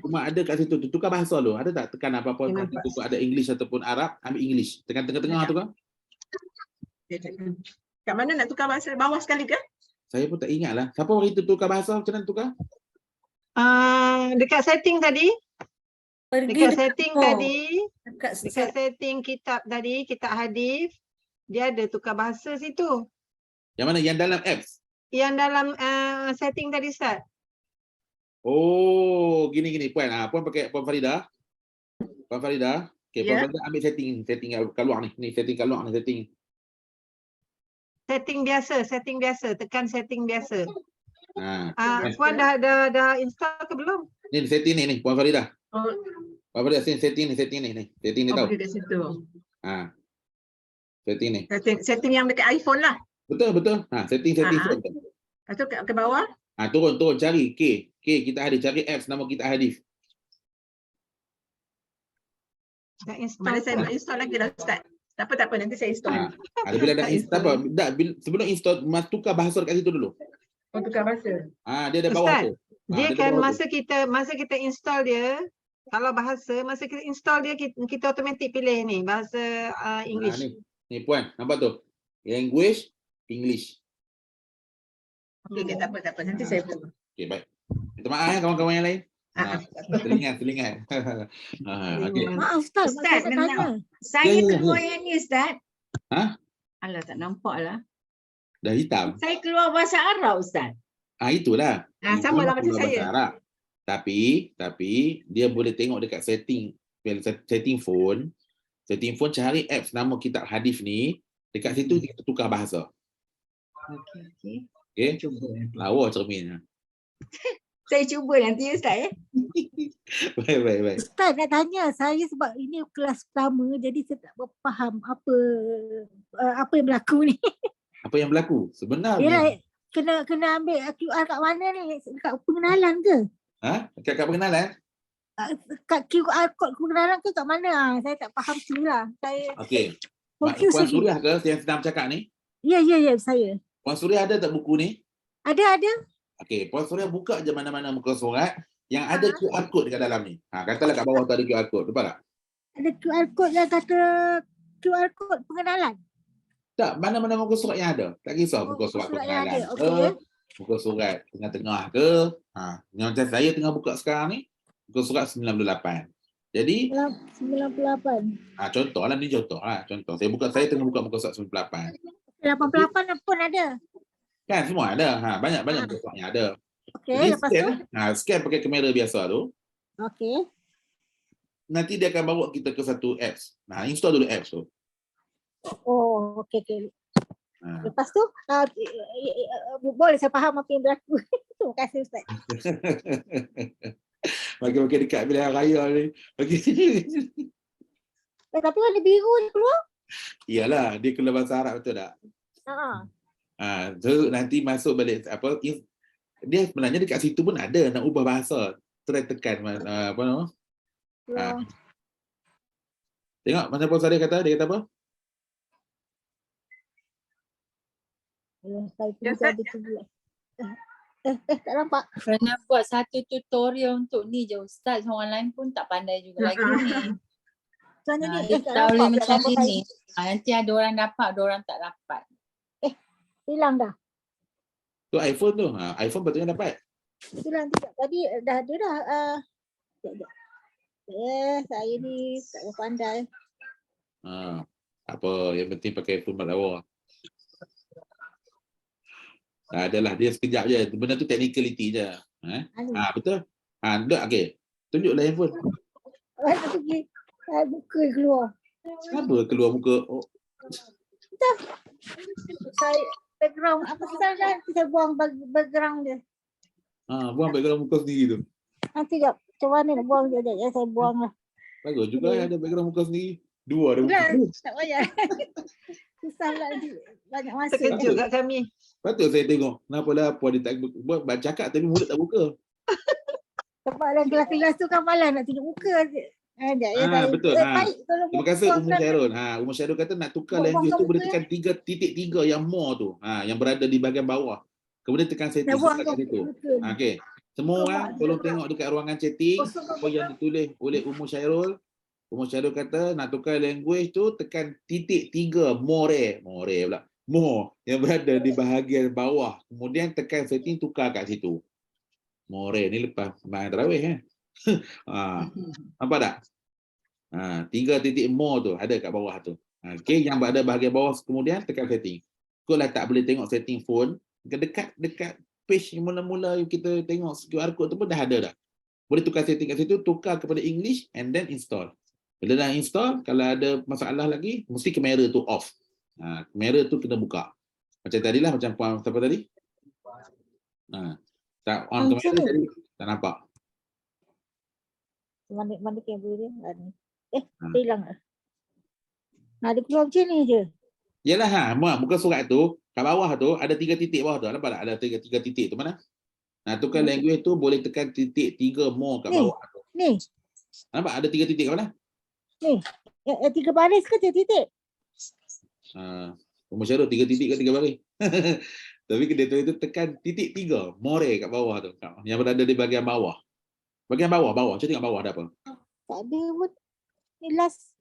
Cuma ada kat situ tukar bahasa dulu. Ada tak tekan apa-apa tu ada English ataupun Arab, ambil English. Tekan tengah-tengah tu kan? Kat mana nak tukar bahasa? Bawah sekali ke? Saya pun tak ingat lah. Siapa orang itu tukar bahasa? Macam mana tukar? Dekat setting tadi. Dekat setting tadi. Dekat Dekat setting kitab tadi, kitab hadis. Dia ada tukar bahasa situ. Yang mana? Yang dalam apps? Yang dalam setting tadi Ustaz. Oh, gini Puan. Puan pakai Puan Faridah. Puan Faridah. Okey, Puan Ya. Faridah ambil setting kat luar ni. Ni setting kat luar ni setting. Setting biasa. Tekan setting biasa. Tekan. Puan dah install ke belum? Ni setting ni Puan Faridah. Oh, Puan Faridah setting ni. Setting ni tahu. pergi kat situ. Setting ni. Setting yang dekat iPhone lah. Betul. Setting phone. Lepas tu ke bawah. Turun cari K kita hadis, cari apps nama kita hadis. Dah install. Mana saya nak install lagi dah Ustaz. Tak apa nanti saya install. Bila dah install apa? Sebelum install tukar bahasa dekat situ dulu. Oh, tukar bahasa. Dia ada bawah Ustaz, tu. Dia ada kan bawah tu. masa kita install dia, kalau bahasa, masa kita install dia kita automatik pilih ni bahasa English. Ni Puan, nampak tu? Language English. Okey, tak apa. Nanti saya buat. Okey, baik. Minta maaf kawan-kawan yang lain. Telingat. Okey. Maaf Ustaz, Ustaz, saya nak tanya. Saya Ya. keluar yang ni Ustaz. Alah tak nampak lah. Dah hitam. Saya keluar bahasa Arab Ustaz. Itulah. Sama lah macam Keluar bahasa saya. Arab. Tapi dia boleh tengok dekat setting phone. Setting phone cari apps nama kitab hadis ni, dekat situ kita tukar bahasa. Okey. Okey. Cuba. Lawa cermin. Saya cuba nanti Ustaz Baik. Ustaz nak tanya, saya sebab ini kelas pertama jadi saya tak faham apa yang berlaku ni. Apa yang berlaku? Sebenarnya. Yalah, kena ambil QR kat mana ni? Dekat pengenalan ke? Kat pengenalan? Kat QR code pengenalan ke kat mana? Saya tak faham tu lah. Saya Okey. confused Puan lagi. Suriah ke yang sedang bercakap ni? Ya, saya. Puan Suriah ada tak buku ni? Ada. Okey, Puan Suriah buka je mana-mana muka surat yang ada QR code dekat dalam ni. Katalah kat bawah tu ada QR code, nampak tak? Ada QR code yang kata QR code pengenalan. Tak, mana-mana muka surat yang ada. Tak kisah muka surat surat yang pengenalan ada, ke, okey. muka surat tengah-tengah ke. Macam saya tengah buka sekarang ni, muka surat 98. Jadi, 98. contoh. Saya tengah buka muka surat 98. 88 pun ada. Kan semua ada. Banyak muka surat yang ada. Okey, Jadi lepas scan tu. lah. Scan pakai kamera biasa tu. Okey. Nanti dia akan bawa kita ke satu apps. Install dulu apps tu. Oh, okey. Ha. Lepas tu boleh saya faham apa yang berlaku. Terima kasih Ustaz. Makin-makin dekat pilihan raya ni. Tapi warna biru ni keluar. Iyalah, dia keluar bahasa Arab betul tak? Ha. So nanti masuk balik apa dia sebenarnya dekat situ pun ada nak ubah bahasa. Try tekan apa nama? Ya. Tengok mana pun dia kata apa? Saya Ya, tunggu ada tu pula. Tak nampak. Kena buat satu tutorial untuk ni je Ustaz. Orang lain pun tak pandai juga lagi ni. Macam mana ni? Dia Tak tak boleh nampak pula macam gambar saya. ni. Nanti ada orang dapat, ada orang tak dapat. Hilang dah. Tu iPhone tu. iPhone patutnya dapat. Hilang tidak. Tadi dah ada dah. Sekejap. Saya ni tak pandai. Apa yang penting pakai iPhone lawa. Adalah dia sekejap je. Benda tu technicality je. Betul. Tak okey. Tunjuklah handphone. Ada pergi. Buka keluar. Apa keluar muka? Oh, Saya background apa salah saya buang background dia. buang background muka sendiri tu. Nanti jap macam mana nak buang dia ya saya buang lah. Bagus juga ada background muka sendiri. Dua ada muka. Dah, tak payah. Susah lah banyak masa. Terkejut kat kami. Patut saya tengok. Kenapa lah puan dia tak buat cakap tapi mulut tak buka. Sebab dalam kelas-kelas tu kan malas nak tunjuk muka. Betul. Baik, tolong Terima kasih buang Ummu kan. Syairul. Ummu Syairul kata nak tukar Buang language tu boleh muka, tekan 3.3 yang more tu. Yang berada di bahagian bawah. Kemudian tekan setting Dah buang kat situ. muka. Okey. Semua orang tolong tengok dekat ruangan chatting apa yang ditulis oleh Ummu Syairul. Ummu Syairul kata nak tukar language tu tekan titik 3 more pula. More yang berada di bahagian bawah. Kemudian tekan setting tukar kat situ. More ni lepas sembahyang tarawih nampak tak? 3 titik more tu ada kat bawah tu. Okey, yang berada bahagian bawah kemudian tekan setting. Kau lah tak boleh tengok setting phone, dekat page yang mula-mula yang kita tengok QR code tu pun dah ada dah. Boleh tukar setting kat situ, tukar kepada English and then install. Bila dah install, kalau ada masalah lagi, mesti kamera tu off. Kamera tu kena buka. Macam tadilah, macam puan siapa tadi? Tak on kamera jadi tak nampak. Mana kamera dia? Hilang lah. Dia keluar macam ni je. Yalah muka surat tu kat bawah tu ada 3 titik bawah tu. Nampak tak? Ada 3 titik tu mana? Tukar language tu boleh tekan titik 3 more kat bawah tu. Ni. Nampak ada 3 titik kat mana? Ni. 3 baris ke 3 titik? Umur Syarul 3 titik ke 3 baris? Tapi dia tu itu tekan titik 3 more kat bawah tu. Yang berada di bahagian bawah. Bahagian bawah. Cuba tengok bawah ada apa? Tak ada pun. Ni last.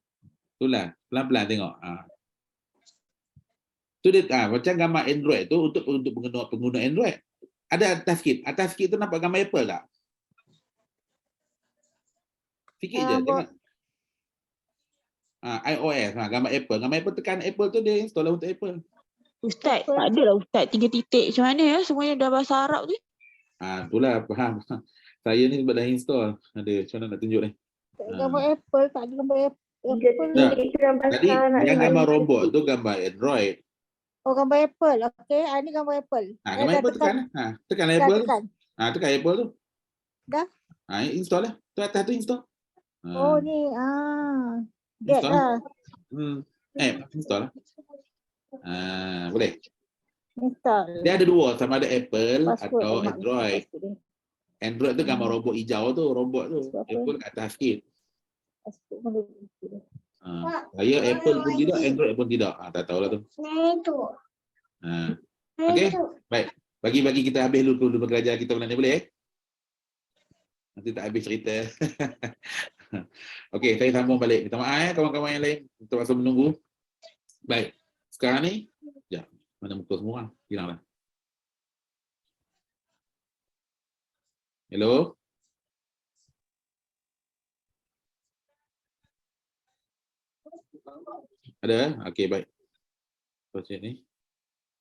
Itulah. Pelan-pelan tengok. Tu dia macam gambar Android tu untuk pengguna Android. Ada atas sikit. Atas sikit tu nampak gambar Apple tak? Sikit je tengok. iOS gambar Apple. Gambar Apple tekan Apple tu dia install lah untuk Apple. Ustaz, tak ada lah Ustaz 3 titik. Macam mana ya? Semuanya dah bahasa Arab tu. Itulah faham. Saya ni sebab dah install. Ada macam mana nak tunjuk ni. Gambar Apple, tak ada gambar Apple. Tadi yang gambar robot tu gambar Android. Oh, gambar Apple. Okey, ini gambar Apple. Gambar Apple tekan. Tekan Apple. Tekan Apple tu. Dah? Install lah. Tu atas tu install. Oh, ni. Get Install. lah. Install lah. Boleh. Install. Dia ada dua, sama ada Apple Password atau mak. Android. Android tu gambar robot hijau tu, robot tu. Apple kat atas sikit. Password pun dia. Saya Apple pun tidak, Android pun tidak. Tak tahulah tu. Okey, baik. Bagi kita habis dulu belajar kita malam ni boleh? Nanti tak habis cerita. Okey, saya sambung balik. Minta maaf kawan-kawan yang lain untuk masa menunggu. Baik. Sekarang ni, mana muka semua orang? Hilanglah. Hello? Ada? Okey, baik. Macam ni.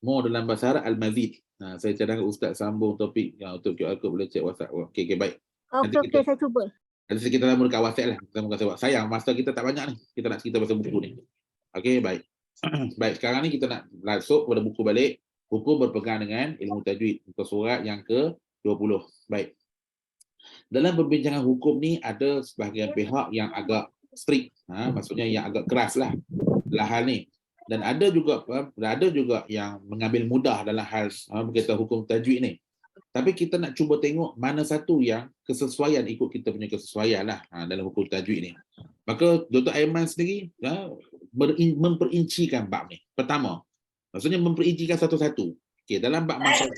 More dalam bahasa Arab Al-Mazid. Saya cadangkan Ustaz sambung topik yang untuk QR code boleh cek WhatsApp. Okey, baik. Okey, saya cuba. Ada sedikit kita sambung dekat WhatsApp lah. Kita muka sebab sayang masa kita tak banyak ni. Kita nak cerita pasal buku ni. Okey, baik. Baik, sekarang ni kita nak masuk kepada buku balik. Buku berpegang dengan ilmu tajwid. Muka surat yang ke-20. Baik. Dalam perbincangan hukum ni ada sebahagian pihak yang agak strict. Maksudnya yang agak keras lah. Dalam hal ni. Dan ada juga yang mengambil mudah dalam hal berkaitan hukum tajwid ni. Tapi kita nak cuba tengok mana satu yang kesesuaian, ikut kita punya kesesuaian lah dalam hukum tajwid ni. Maka Dr. Aiman sendiri memperincikan bab ni. Pertama, maksudnya memperincikan satu-satu. Okey, dalam bab makhraj.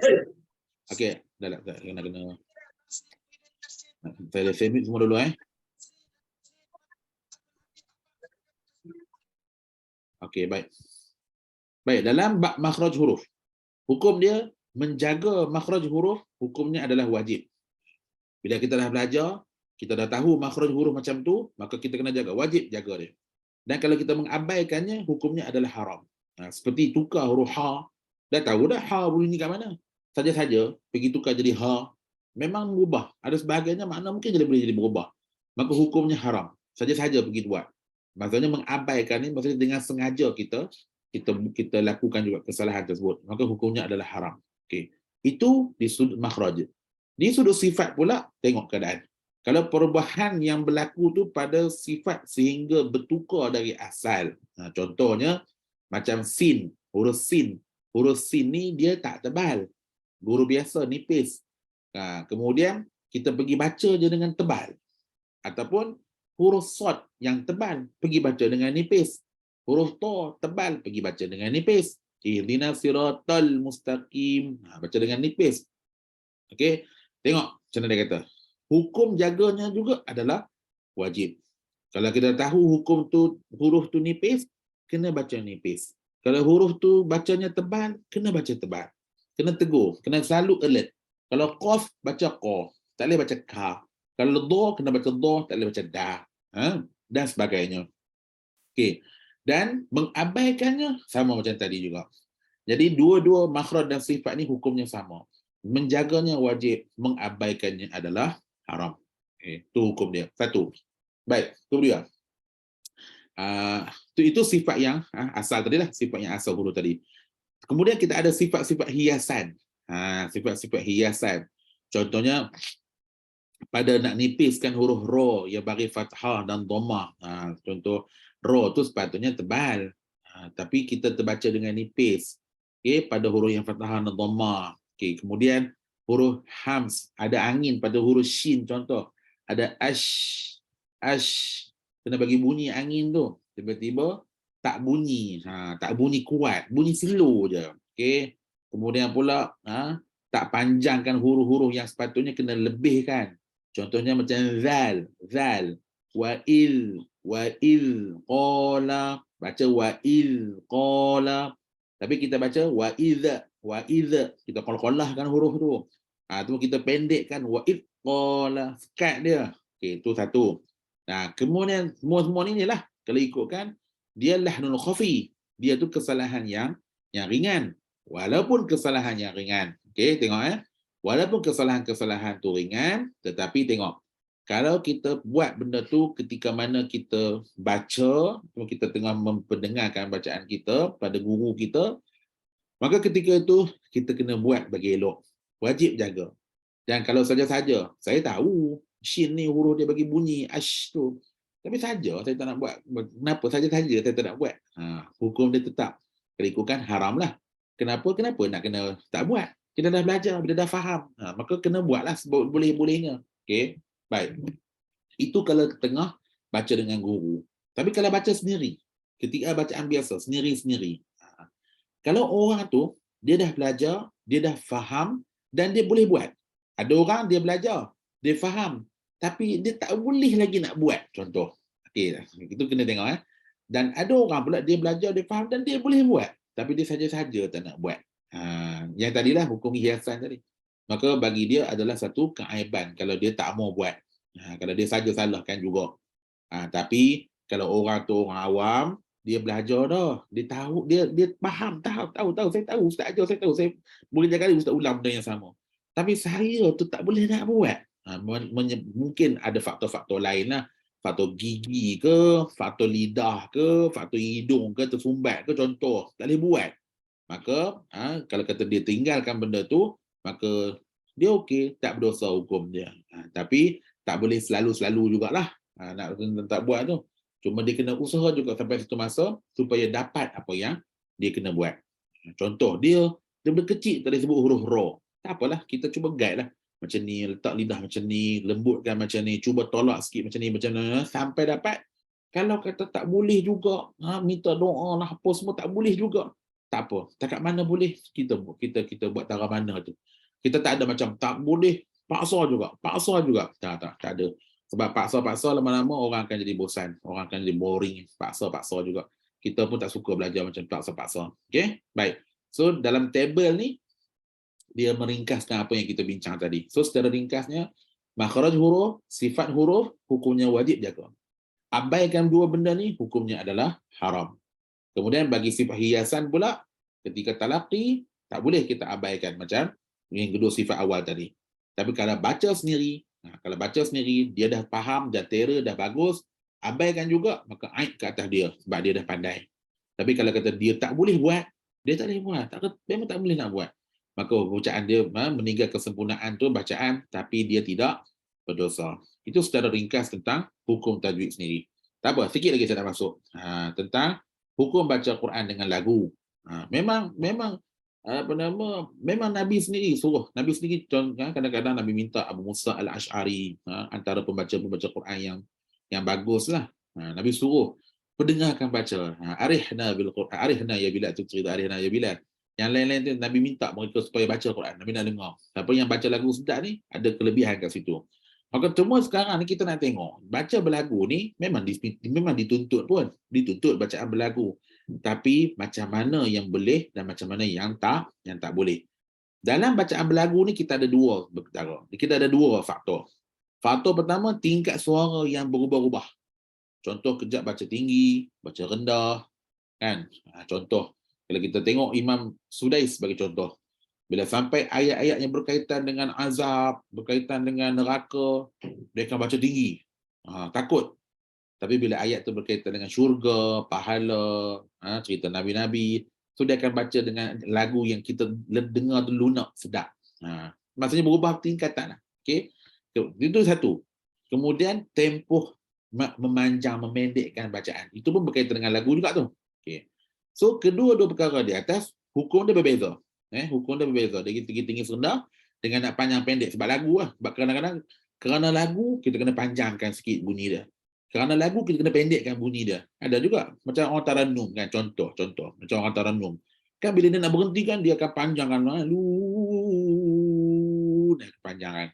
Okey, dah kena. Saya mute semua dulu Okey, baik. Baik, dalam bab makhraj huruf, hukum dia menjaga makhraj huruf, hukumnya adalah wajib. Bila kita dah belajar, kita dah tahu makhraj huruf macam tu, maka kita kena jaga, wajib jaga dia. Dan kalau kita mengabaikannya, hukumnya adalah haram. Seperti tukar huruf ha, dah tahu dah ha bunyi kat mana. Saja-saja pergi tukar jadi ha, memang berubah. Ada sebagainya makna mungkin boleh jadi berubah. Maka hukumnya haram. Saja-saja pergi buat. Maksudnya mengabaikan ni, maksudnya dengan sengaja kita lakukan juga kesalahan tersebut. Maka hukumnya adalah haram. Okey. Itu di sudut makhraj. Di sudut sifat pula, tengok keadaan. Kalau perubahan yang berlaku tu pada sifat sehingga bertukar dari asal. Contohnya, macam sin, huruf sin. Huruf sin ni dia tak tebal. Huruf biasa, nipis. Kemudian, kita pergi baca je dengan tebal. Ataupun, huruf sod yang tebal, pergi baca dengan nipis. Huruf to tebal, pergi baca dengan nipis. Ihdinas siratal mustaqim, baca dengan nipis. Okey, tengok macam mana dia kata. Hukum jaganya juga adalah wajib. Kalau kita tahu hukum tu, huruf tu nipis, kena baca nipis. Kalau huruf tu bacanya tebal, kena baca tebal. Kena tegur, kena selalu alert. Kalau qaf, baca qaf, tak boleh baca ka. Kalau dha, kena baca dha, tak boleh baca da. Dan sebagainya. Okey. Dan mengabaikannya sama macam tadi juga. Jadi dua-dua makhraj dan sifat ni hukumnya sama. Menjaganya wajib, mengabaikannya adalah haram. Itu hukum dia. Satu. Baik, kemudian. Itu sifat yang asal tadi lah, sifat yang asal huruf tadi. Kemudian kita ada sifat-sifat hiasan. Sifat-sifat hiasan. Contohnya, pada nak nipiskan huruf ra yang bagi fathah dan dhammah. Contoh ra tu sepatutnya tebal. Tapi kita terbaca dengan nipis. Okey, pada huruf yang fathah dan dhammah. Okey, kemudian huruf hams, ada angin pada huruf shin contoh. Ada ash. Kena bagi bunyi angin tu. Tiba-tiba tak bunyi. Tak bunyi kuat, bunyi slow je. Okey. Kemudian pula tak panjangkan huruf-huruf yang sepatutnya kena lebihkan. Contohnya macam zal, wa'il, qala, baca wa'il, qala. Tapi kita baca wa'idha, kita qalahkan huruf tu. Tu kita pendekkan wa'id, qala, sekat dia. Okey, itu satu. Kemudian semua ni lah, kalau ikutkan, dia lahnul khafi. Dia tu kesalahan yang ringan. Walaupun kesalahan yang ringan. Okey, tengok walaupun kesalahan-kesalahan tu ringan, tetapi tengok, kalau kita buat benda tu ketika mana kita baca, kita tengah memperdengarkan bacaan kita pada guru kita, maka ketika itu kita kena buat bagi elok. Wajib jaga. Dan kalau saja-saja, saya tahu shin ni huruf dia bagi bunyi ash tu, tapi saja saya tak nak buat. Kenapa? Saja-saja saya tak nak buat. Hukum dia tetap. Kalau ikutkan haram lah. Kenapa nak kena tak buat? Kita dah belajar, kita dah faham. Maka kena buatlah boleh-bolehnya. Okey, baik. Itu kalau tengah baca dengan guru. Tapi kalau baca sendiri, ketika bacaan biasa, sendiri-sendiri. Kalau orang tu, dia dah belajar, dia dah faham, dan dia boleh buat. Ada orang dia belajar, dia faham, tapi dia tak boleh lagi nak buat. Contoh. Okey, itu kena tengok. Dan ada orang pula, dia belajar, dia faham, dan dia boleh buat. Tapi dia saja-saja tak nak buat. Yang tadilah hukum hiasan tadi. Maka bagi dia adalah satu keaiban kalau dia tak mau buat. Kalau dia saja salahkan juga. Tapi kalau orang tu orang awam, dia belajar dah. Dia tahu, dia faham, tahu. Saya tahu, Ustaz ajar, saya tahu. Saya boleh jaga Ustaz ulang benda yang sama. Tapi saya tu tak boleh nak buat. Mungkin ada faktor-faktor lain lah. Faktor gigi ke, faktor lidah ke, faktor hidung ke, tersumbat ke, contoh. Tak boleh buat. Maka kalau kata dia tinggalkan benda tu, maka dia okey, tak berdosa hukum dia. Tapi tak boleh selalu-selalu jugalah nak tak buat tu. Cuma dia kena usaha juga sampai satu masa supaya dapat apa yang dia kena buat. Contoh, dia daripada kecil tadi sebut huruf ra. Tak apalah, kita cuba guide lah. Macam ni, letak lidah macam ni, lembutkan macam ni, cuba tolak sikit macam ni, macam mana, sampai dapat. Kalau kata tak boleh juga, minta doa lah, apa semua tak boleh juga. Tak apa, takat mana boleh, kita buat cara mana tu. Kita tak ada macam, tak boleh, paksa juga. Tak ada. Sebab paksa-paksa lama-lama orang akan jadi bosan, orang akan jadi boring, paksa-paksa juga. Kita pun tak suka belajar macam paksa-paksa. Okay, baik. So, dalam table ni, dia meringkaskan apa yang kita bincang tadi. So, secara ringkasnya, makhraj huruf, sifat huruf, hukumnya wajib jaga. Abaikan dua benda ni, hukumnya adalah haram. Kemudian bagi sifat hiasan pula, ketika talaqi, tak boleh kita abaikan macam yang kedua sifat awal tadi. Tapi kalau baca sendiri, dia dah faham, dah tera, dah bagus, abaikan juga, maka aib ke atas dia sebab dia dah pandai. Tapi kalau kata dia tak boleh buat, dia tak boleh buat, memang tak boleh nak buat. Maka bacaan dia meninggal kesempurnaan tu bacaan, tapi dia tidak berdosa. Itu secara ringkas tentang hukum tajwid sendiri. Tak apa, sikit lagi saya nak masuk. Tentang hukum baca Quran dengan lagu. Memang Nabi sendiri suruh. Nabi sendiri kadang-kadang Nabi minta Abu Musa Al-Ash'ari, antara pembaca Quran yang bagus lah. Nabi suruh pendengarkan baca. Arihna bil Quran, arihna ya Bilal, arihna ya Bilal. Yang lain-lain tu Nabi minta mereka supaya baca Quran. Nabi nak dengar. Siapa yang baca lagu sedap ni, ada kelebihan kat situ. Maka cuma sekarang ni kita nak tengok. Baca berlagu ni memang dituntut pun. Dituntut bacaan berlagu. Tapi macam mana yang boleh dan macam mana yang tak boleh. Dalam bacaan berlagu ni kita ada dua perkara. Kita ada dua faktor. Faktor pertama, tingkat suara yang berubah-ubah. Contoh kejap baca tinggi, baca rendah. Kan? Contoh. Kalau kita tengok Imam Sudais sebagai contoh, bila sampai ayat-ayat yang berkaitan dengan azab, berkaitan dengan neraka, dia akan baca tinggi. Takut. Tapi bila ayat itu berkaitan dengan syurga, pahala, cerita Nabi-Nabi, so dia akan baca dengan lagu yang kita dengar tu lunak, sedap. Maksudnya berubah tingkatan. Okay? Itu satu. Kemudian tempoh memanjang, memendekkan bacaan. Itu pun berkaitan dengan lagu juga tu. Okay. So, kedua-dua perkara di atas, hukum dia berbeza. Hukum dia berbeza. Dari tinggi rendah dengan nak panjang pendek. Sebab lagu lah. Sebab kadang-kadang, kerana lagu, kita kena panjangkan sikit bunyi dia. Kerana lagu, kita kena pendekkan bunyi dia. Ada juga. Macam orang taranum kan. Contoh. Macam orang taranum. Kan bila dia nak berhenti kan, dia akan panjangkan. Panjangan.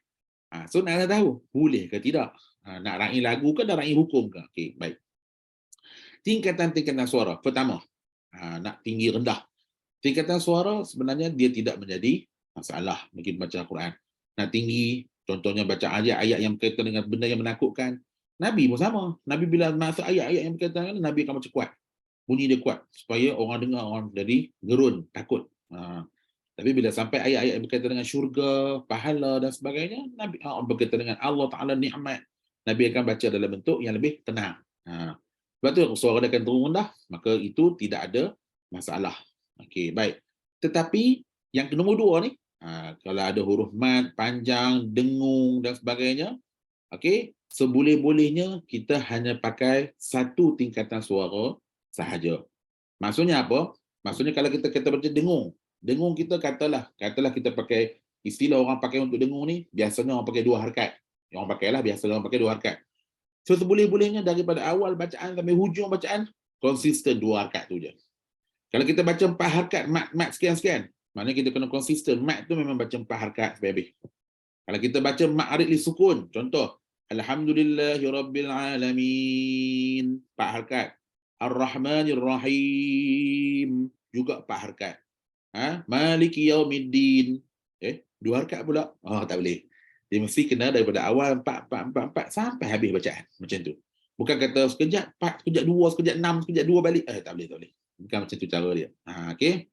So, nak tahu, boleh ke tidak? Nak raih lagu ke, nak raih hukum ke? Okay, baik. Tingkatan-tingkatan suara. Pertama, nak tinggi rendah. Tingkatan suara sebenarnya dia tidak menjadi masalah bagi baca Al-Quran. Nak tinggi, contohnya baca ayat-ayat yang berkaitan dengan benda yang menakutkan. Nabi pun sama. Nabi bila masuk ayat-ayat yang berkaitan dengan Nabi akan baca kuat. Bunyi dia kuat supaya orang dengar, orang jadi gerun, takut. Tapi bila sampai ayat-ayat yang berkaitan dengan syurga, pahala dan sebagainya, Nabi berkaitan dengan Allah Ta'ala nikmat, Nabi akan baca dalam bentuk yang lebih tenang. Sebab tu suara dia akan turun rendah, maka itu tidak ada masalah. Okey, baik. Tetapi yang nombor dua ni, kalau ada huruf mad, panjang, dengung dan sebagainya, okey, seboleh-bolehnya kita hanya pakai satu tingkatan suara sahaja. Maksudnya apa? Maksudnya kalau kita baca dengung kita katalah kita pakai istilah orang pakai untuk dengung ni, biasanya orang pakai dua harakat. Yang orang pakailah biasanya orang pakai dua harakat. So seboleh-bolehnya daripada awal bacaan sampai hujung bacaan, konsisten dua harakat tu je. Kalau kita baca 4 harakat, mat sekian-sekian, maknanya kita kena konsisten. Mat tu memang baca 4 harakat sampai habis. Kalau kita baca mat arid li sukun, contoh, Alhamdulillahirabbil alamin, 4 harakat. Ar-Rahmanir Rahim, juga 4 harakat. Maliki yaumiddin, 2 harakat pula. Tak boleh. Dia mesti kena daripada awal 4 sampai habis bacaan. Macam tu. Bukan kata sekejap 4, sekejap 2, sekejap 6, sekejap 2 balik. Tak boleh. Bukan macam tu cara dia. Okey.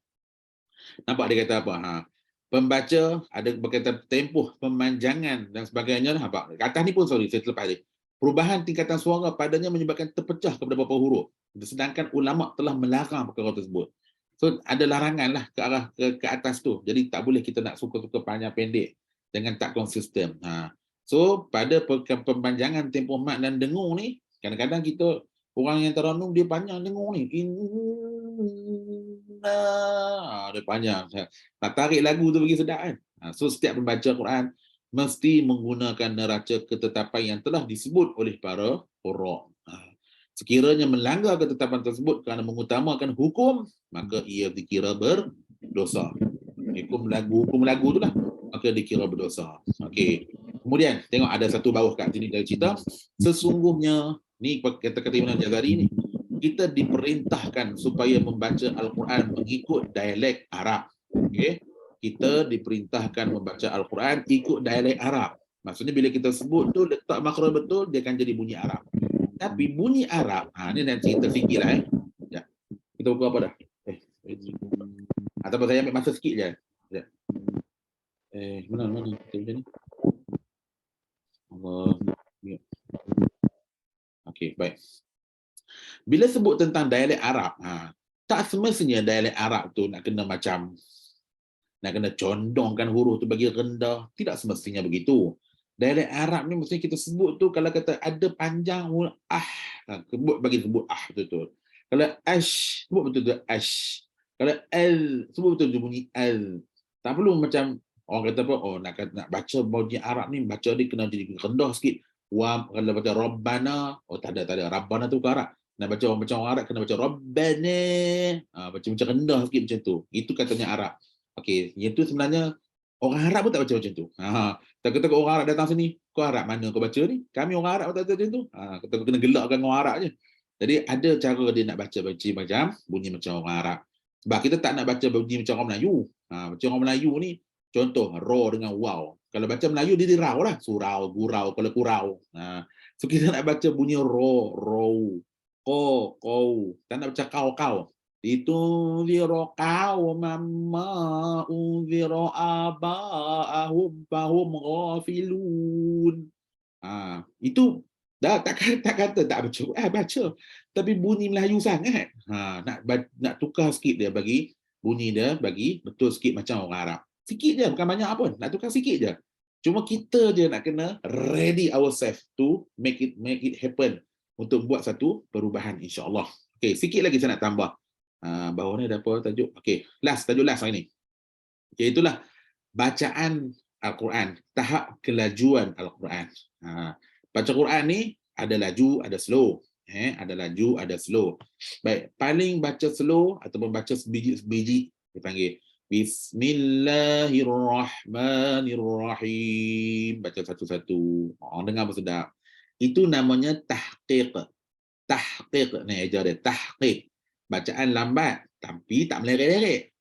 Nampak dia kata apa? Pembaca ada berkaitan tempoh, pemanjangan dan sebagainya. Nampak. Kat atas ni pun saya terlepas dia. Perubahan tingkatan suara padanya menyebabkan terpecah kepada beberapa huruf. Sedangkan ulama telah melarang perkara tersebut. So ada larangan lah ke arah ke atas tu. Jadi tak boleh kita nak suka-suka panjang pendek dengan tak konsisten. So pada pemanjangan tempoh mat dan dengung ni, kadang-kadang kita Orang yang Taranum dia panjang dengung ni. Dia panjang. Nak tarik lagu tu bagi sedap kan. So setiap pembaca Quran mesti menggunakan neraca ketetapan yang telah disebut oleh para qurra. Sekiranya melanggar ketetapan tersebut kerana mengutamakan hukum, maka ia dikira berdosa. Hukum lagu tu lah, maka dikira berdosa. Okey. Kemudian tengok ada satu bawah kat sini dari cerita, sesungguhnya ni kata-kata Imam Jazari ni, kita diperintahkan supaya membaca Al-Quran mengikut dialek Arab. Okey. Kita diperintahkan membaca Al-Quran ikut dialek Arab. Maksudnya bila kita sebut tu letak makhraj betul, dia akan jadi bunyi Arab. Tapi bunyi Arab, ni nanti cerita sikit lah Ya. Kita buka apa dah? Ataupun saya ambil masa sikit je. Ya. Mana? Kita macam ni. Allah. Ya. Okey, baik. Bila sebut tentang dialek Arab, tak semestinya dialek Arab tu nak kena condongkan huruf tu bagi rendah. Tidak semestinya begitu. Dialek Arab ni mesti kita sebut tu, kalau kata ada panjang sebut betul-betul. Kalau ash, sebut betul-betul ash. Kalau al, sebut betul-betul bunyi al. Tak perlu macam orang kata apa, nak baca bunyi Arab ni, baca dia kena jadi rendah sikit. Kalau baca Rabbana, tak ada. Rabbana tu ke Arab. Nak baca macam orang Arab, kena baca Rabbana. Baca macam rendah sikit macam tu. Itu katanya Arab. Okey, yang tu sebenarnya orang Arab pun tak baca macam tu. Tak orang Arab datang sini, kau Arab mana kau baca ni? Kami orang Arab pun tak baca macam tu. Kata kena gelakkan orang Arab je. Jadi ada cara dia nak baca macam bunyi macam orang Arab. Sebab kita tak nak baca bunyi macam orang Melayu. Macam orang Melayu ni, contoh ra dengan waw. Kalau baca Melayu dia dirau lah. Surau, gurau, kalau kurau. So kita nak baca bunyi ro, ko. Tak nak baca kau. Itu zira qaumamma unzira aba'ahum fahum ghafilun. Itu dah tak kata tak baca. Baca. Tapi bunyi Melayu sangat. Nak tukar sikit dia bagi bunyi dia bagi betul sikit macam orang Arab. Sikit je, bukan banyak pun. Nak tukar sikit je. Cuma kita je nak kena ready ourselves to make it happen untuk buat satu perubahan insya-Allah. Okey, sikit lagi saya nak tambah. Bawah ni ada apa tajuk? Okey, tajuk last hari ni. Okey, itulah bacaan Al-Quran, tahap kelajuan Al-Quran. Baca Quran ni ada laju, ada slow. Ada laju, ada slow. Baik, paling baca slow ataupun baca sebiji-sebiji dipanggil Bismillahirrahmanirrahim. Baca satu-satu. Orang dengar pun sedap. Itu namanya tahqiq. Tahqiq ni ajar dia, tahqiq. Bacaan lambat tapi tak melerik-lerik.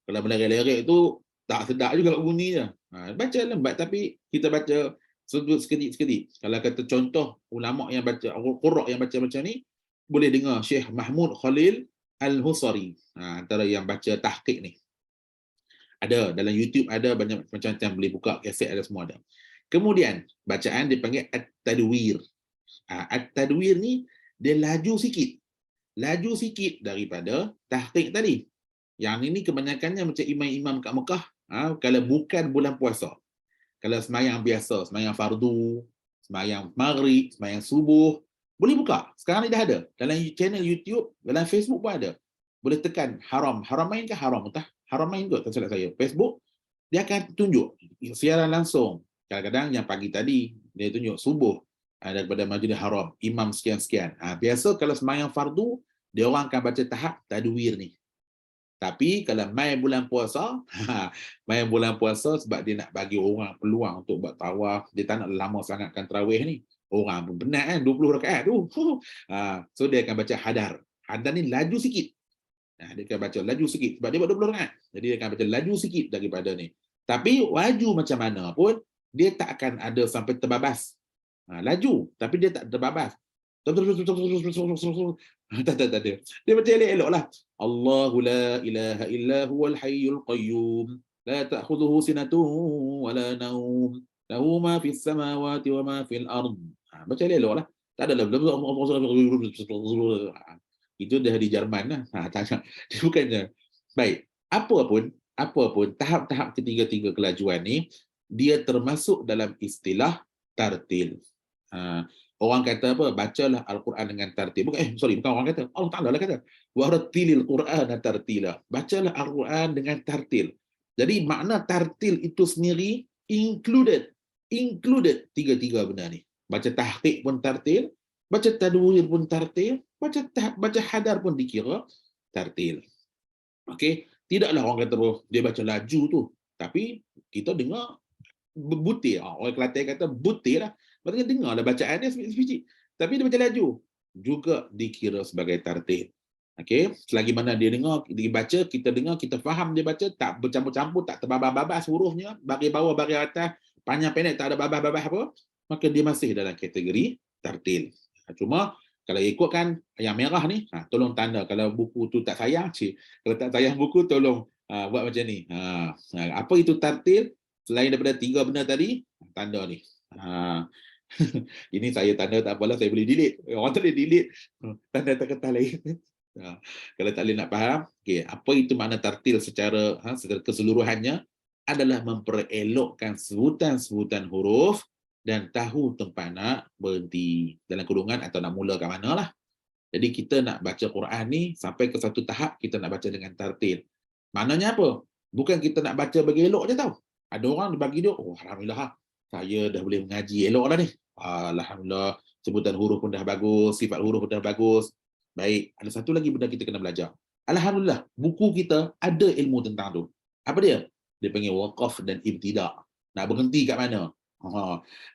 Kalau melerik-lerik tu tak sedap juga bunyi je. Baca lambat tapi kita baca sekedip-sekedip. Kalau kata contoh ulama yang baca, qurra yang baca macam ni, boleh dengar Syekh Mahmud Khalil Al-Husari, antara yang baca tahqiq ni. Ada dalam YouTube, ada banyak macam-macam, boleh buka kaset, ada semua ada. Kemudian bacaan dipanggil at-tadwir. At-tadwir ni dia laju sikit daripada tahqiq tadi. Yang ini kebanyakannya macam imam-imam kat Mekah, kalau bukan bulan puasa. Kalau semayang biasa, semayang fardu, semayang maghrib, semayang subuh, boleh buka. Sekarang ni dah ada. Dalam channel YouTube, dalam Facebook pun ada. Boleh tekan Haramain ke Haram? Haramain kot, tak salah saya. Facebook, dia akan tunjuk siaran langsung. Kadang-kadang yang pagi tadi, dia tunjuk subuh daripada Masjidil Haram, imam sekian-sekian. Biasa kalau semayang fardu, dia orang akan baca tahap tadwir ni. Tapi kalau main bulan puasa sebab dia nak bagi orang peluang untuk buat tawaf, dia tak nak lama sangatkan tarawih ni. Orang pun penat kan, 20 rakaat tu. So dia akan baca hadar. Hadar ni laju sikit. Dia akan baca laju sikit sebab dia buat 20 rakaat. Jadi dia akan baca laju sikit daripada ni. Tapi laju macam mana pun, dia tak akan ada sampai terbabas. Laju, tapi dia tak terbabas. Tak ada. Dia baca elok-elok lah. Allahu la ilaha illa huwal hayyul qayyum. La ta'khudhuhu sinatun wa la naum. Lahu ma fis samawati wa ma fil ard. Baca elok lah. Tak ada lah. Itu dah di Jerman lah. Dia bukannya. Baik. Apa pun tahap-tahap ketiga-tiga kelajuan ni, dia termasuk dalam istilah tartil. Orang kata apa? Bacalah Al-Quran dengan tartil. Bukan orang kata. Allah Ta'ala lah kata. Warattilil Quran tartila. Bacalah Al-Quran dengan tartil. Jadi makna tartil itu sendiri included tiga-tiga benda ni. Baca tahqiq pun tartil, baca tadwir pun tartil, baca hadar pun dikira tartil. Okey, tidaklah orang kata dia baca laju tu, tapi kita dengar butir. Orang Kelantan kata butir lah. Maksudnya dengarlah bacaan dia sebiji. Tapi dia baca laju, juga dikira sebagai tartil. Okey, selagi mana dia dengar, dia baca, kita dengar, kita faham dia baca, tak bercampur-campur, tak terbabas-babas hurufnya, bagi bawah, bagi atas, panjang pendek, tak ada babas-babas apa, maka dia masih dalam kategori tartil. Cuma kalau ikutkan yang merah ni, tolong tanda. Kalau buku tu tak sayang, kalau tak sayang buku, tolong buat macam ni. Apa itu tartil? Selain daripada tiga benda tadi, tanda ni. Ini saya tanda tak apalah, saya boleh delete. Orang tak boleh delete. Tanda tak kertas lain. Kalau tak boleh nak faham, okay, apa itu makna tartil secara keseluruhannya adalah memperelokkan sebutan-sebutan huruf dan tahu tempat nak berhenti dalam kurungan atau nak mula kat mana lah. Jadi kita nak baca Quran ni sampai ke satu tahap kita nak baca dengan tartil. Maknanya apa? Bukan kita nak baca bagi elok je tau. Ada orang bagi dia, alhamdulillah saya dah boleh mengaji elok dah ni. Alhamdulillah, sebutan huruf pun dah bagus, sifat huruf pun dah bagus. Baik, ada satu lagi benda kita kena belajar. Alhamdulillah, buku kita ada ilmu tentang tu. Apa dia? Dia panggil waqaf dan ibtida'. Nak berhenti kat mana?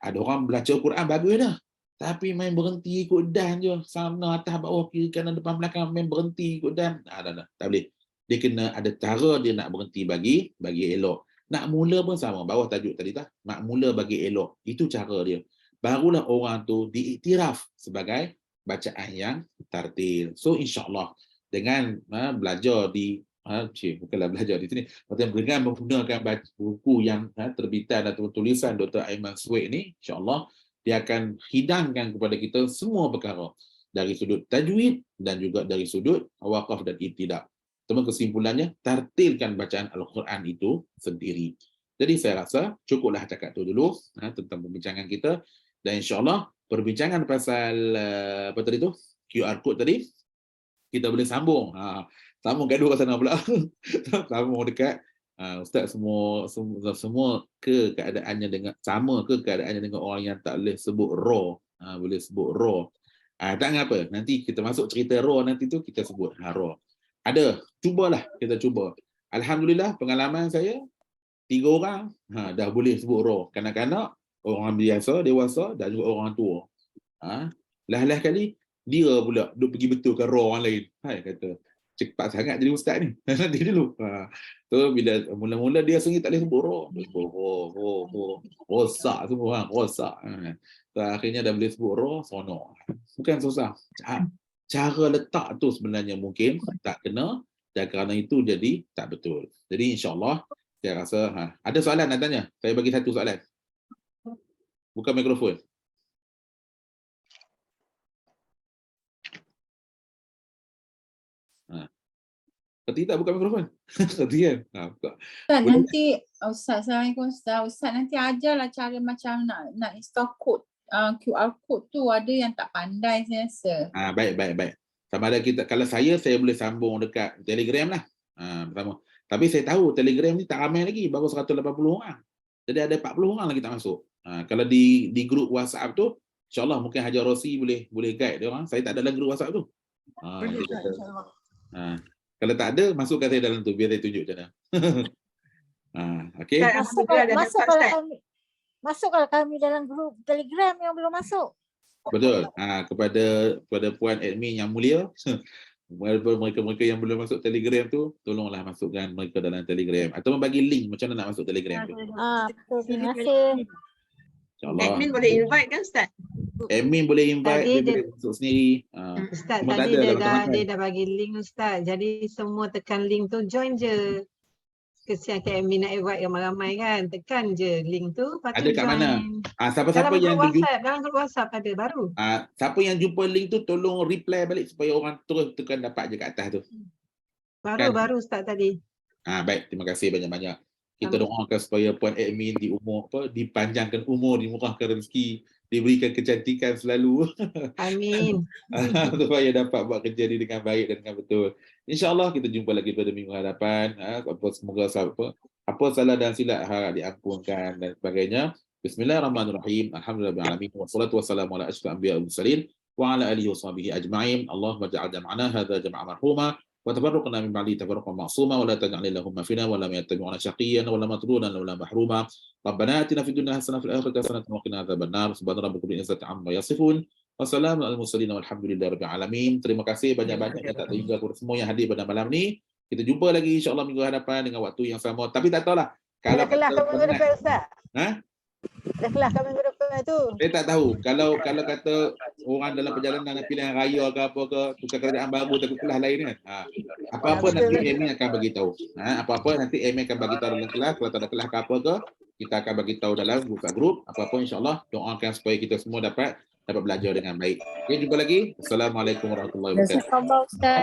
Ada orang baca Quran bagus dah. Tapi main berhenti ikut dan je. Sana, atas, bawah, kiri, kanan, depan, belakang, main berhenti ikut dan. Tak boleh. Dia kena ada cara dia nak berhenti bagi elok. Nak mula pun sama. Bawah tajuk tadi tak? Nak mula bagi elok. Itu cara dia. Barulah orang tu diiktiraf sebagai bacaan yang tartil. So insyaAllah dengan belajar di bukanlah belajar di sini, dengan menggunakan buku yang terbitan atau tulisan Dr. Aiman Suhaib ni, insyaAllah dia akan hidangkan kepada kita semua perkara dari sudut tajwid dan juga dari sudut waqaf dan ibtida'. Teman kesimpulannya, tartilkan bacaan Al-Quran itu sendiri. Jadi saya rasa cukuplah cakap tu dulu tentang perbincangan kita, dan insyaAllah perbincangan pasal apa tadi tu, QR code tadi, kita boleh sambung. Sambung gaduh kat sana pula. Sambung dekat Ustaz semua ke keadaannya dengan sama ke keadaannya dengan orang yang tak boleh sebut raw. Boleh sebut raw. Tak ngapa. Nanti kita masuk cerita raw nanti tu kita sebut raw. Ada, cubalah kita cuba. Alhamdulillah pengalaman saya 3 orang dah boleh sebut raw. Kanak-kanak, orang biasa, dewasa dan juga orang tua. Lah kali dia pula duk pergi betulkan raw orang lain. Kata cepat sangat jadi ustaz ni. Nanti dulu. So bila mula-mula dia sendiri tak boleh sebut raw. Rosak semua, rosak. So, akhirnya dah boleh sebut raw, sonok. Bukan susah. Cara letak tu sebenarnya mungkin tak kena, dan kerana itu jadi tak betul. Jadi insyaAllah saya rasa ada soalan nak tanya. Saya bagi satu soalan. Buka mikrofon. Seperti tak buka mikrofon? Seperti kan? Buka. Ustaz, nanti Assalamualaikum Ustaz nanti ajarlah cara macam nak install code QR code tu. Ada yang tak pandai saya rasa. Baik. Sama ada kita, kalau saya boleh sambung dekat Telegram lah. Pertama. Tapi saya tahu Telegram ni tak ramai lagi, baru 180 orang. Jadi ada 40 orang lagi tak masuk. Kalau di grup WhatsApp tu, insyaAllah mungkin Hajar Rosi boleh guide dia orang. Saya tak ada dalam grup WhatsApp tu. Kalau tak ada, masukkan saya dalam tu biar saya tunjuk macam mana. Okey. Masuk kalau kami dalam grup Telegram yang belum masuk. Betul. Kepada puan admin yang mulia, mereka yang belum masuk Telegram tu, tolonglah masukkan mereka dalam Telegram atau bagi link macam mana nak masuk Telegram tu. Terima kasih. InsyaAllah. Admin boleh invite kan Ustaz? Admin boleh invite, dia boleh masuk sendiri. Ustaz Cuma tak tadi ada dia dah bagi link Ustaz. Jadi semua tekan link tu, join je. Kesian ke admin nak invite ramai-ramai kan. Tekan je link tu. Ada kat mana? Siapa-siapa dalam yang grup WhatsApp, dalam grup WhatsApp ada baru. siapa yang jumpa link tu tolong reply balik supaya orang terus tekan dapat je kat atas tu. Baru Ustaz tadi. Baik, terima kasih banyak-banyak. Kita doakan supaya puan admin dipanjangkan umur, dimurahkan rezeki diberikan kecantikan selalu. Amin. Supaya dapat buat kerja ni dengan baik dan dengan betul. InsyaAllah kita jumpa lagi pada minggu hadapan. Semoga apa salah dan silap harap diampunkan dan sebagainya. Bismillahirrahmanirrahim. Alhamdulillahirabbil alamin. Wassalatu wassalamu ala asyrafil anbiya'i wal mursalin wa ala alihi washabihi ajma'in. Allahumma ja'al jam'ana hadza jam'an marhuma wa tafarraqna min ba'di tafarruqan ma'suma wa la taj'al lahumma fina wa la yattabi'una shaqiyyan wa la matrudan wa la mahruma. Rabbana atina fid dunya hasanah wa fil akhirati hasanah wa qina adzabannar. Subhana rabbika rabbil izzati amma yasifun. Wassalamu alal mursalin walhamdulillahirabbil alamin. Terima kasih banyak-banyak yang tak terhingga kepada semua yang hadir pada malam ni. Kita jumpa lagi insya-Allah minggu hadapan dengan waktu yang sama. Tapi tak tahulah kalau Dah kelas ke minggu depan Ustaz? Ha? Dah kelas ke minggu depan tu? Saya tak tahu. Kalau kata orang dalam perjalanan nak pilihan raya ke apa ke, tukar kerajaan baru takut kelas lain kan. Apa-apa nanti Amy akan bagi tahu. Apa-apa nanti Amy akan bagi tahu dalam kelas. Kalau tak ada kelas ke apa ke, kita akan bagi tahu dalam grup. Apa-apa insya-Allah doakan supaya kita semua dapat belajar dengan baik. Okey, jumpa lagi. Assalamualaikum warahmatullahi wabarakatuh. Ustaz.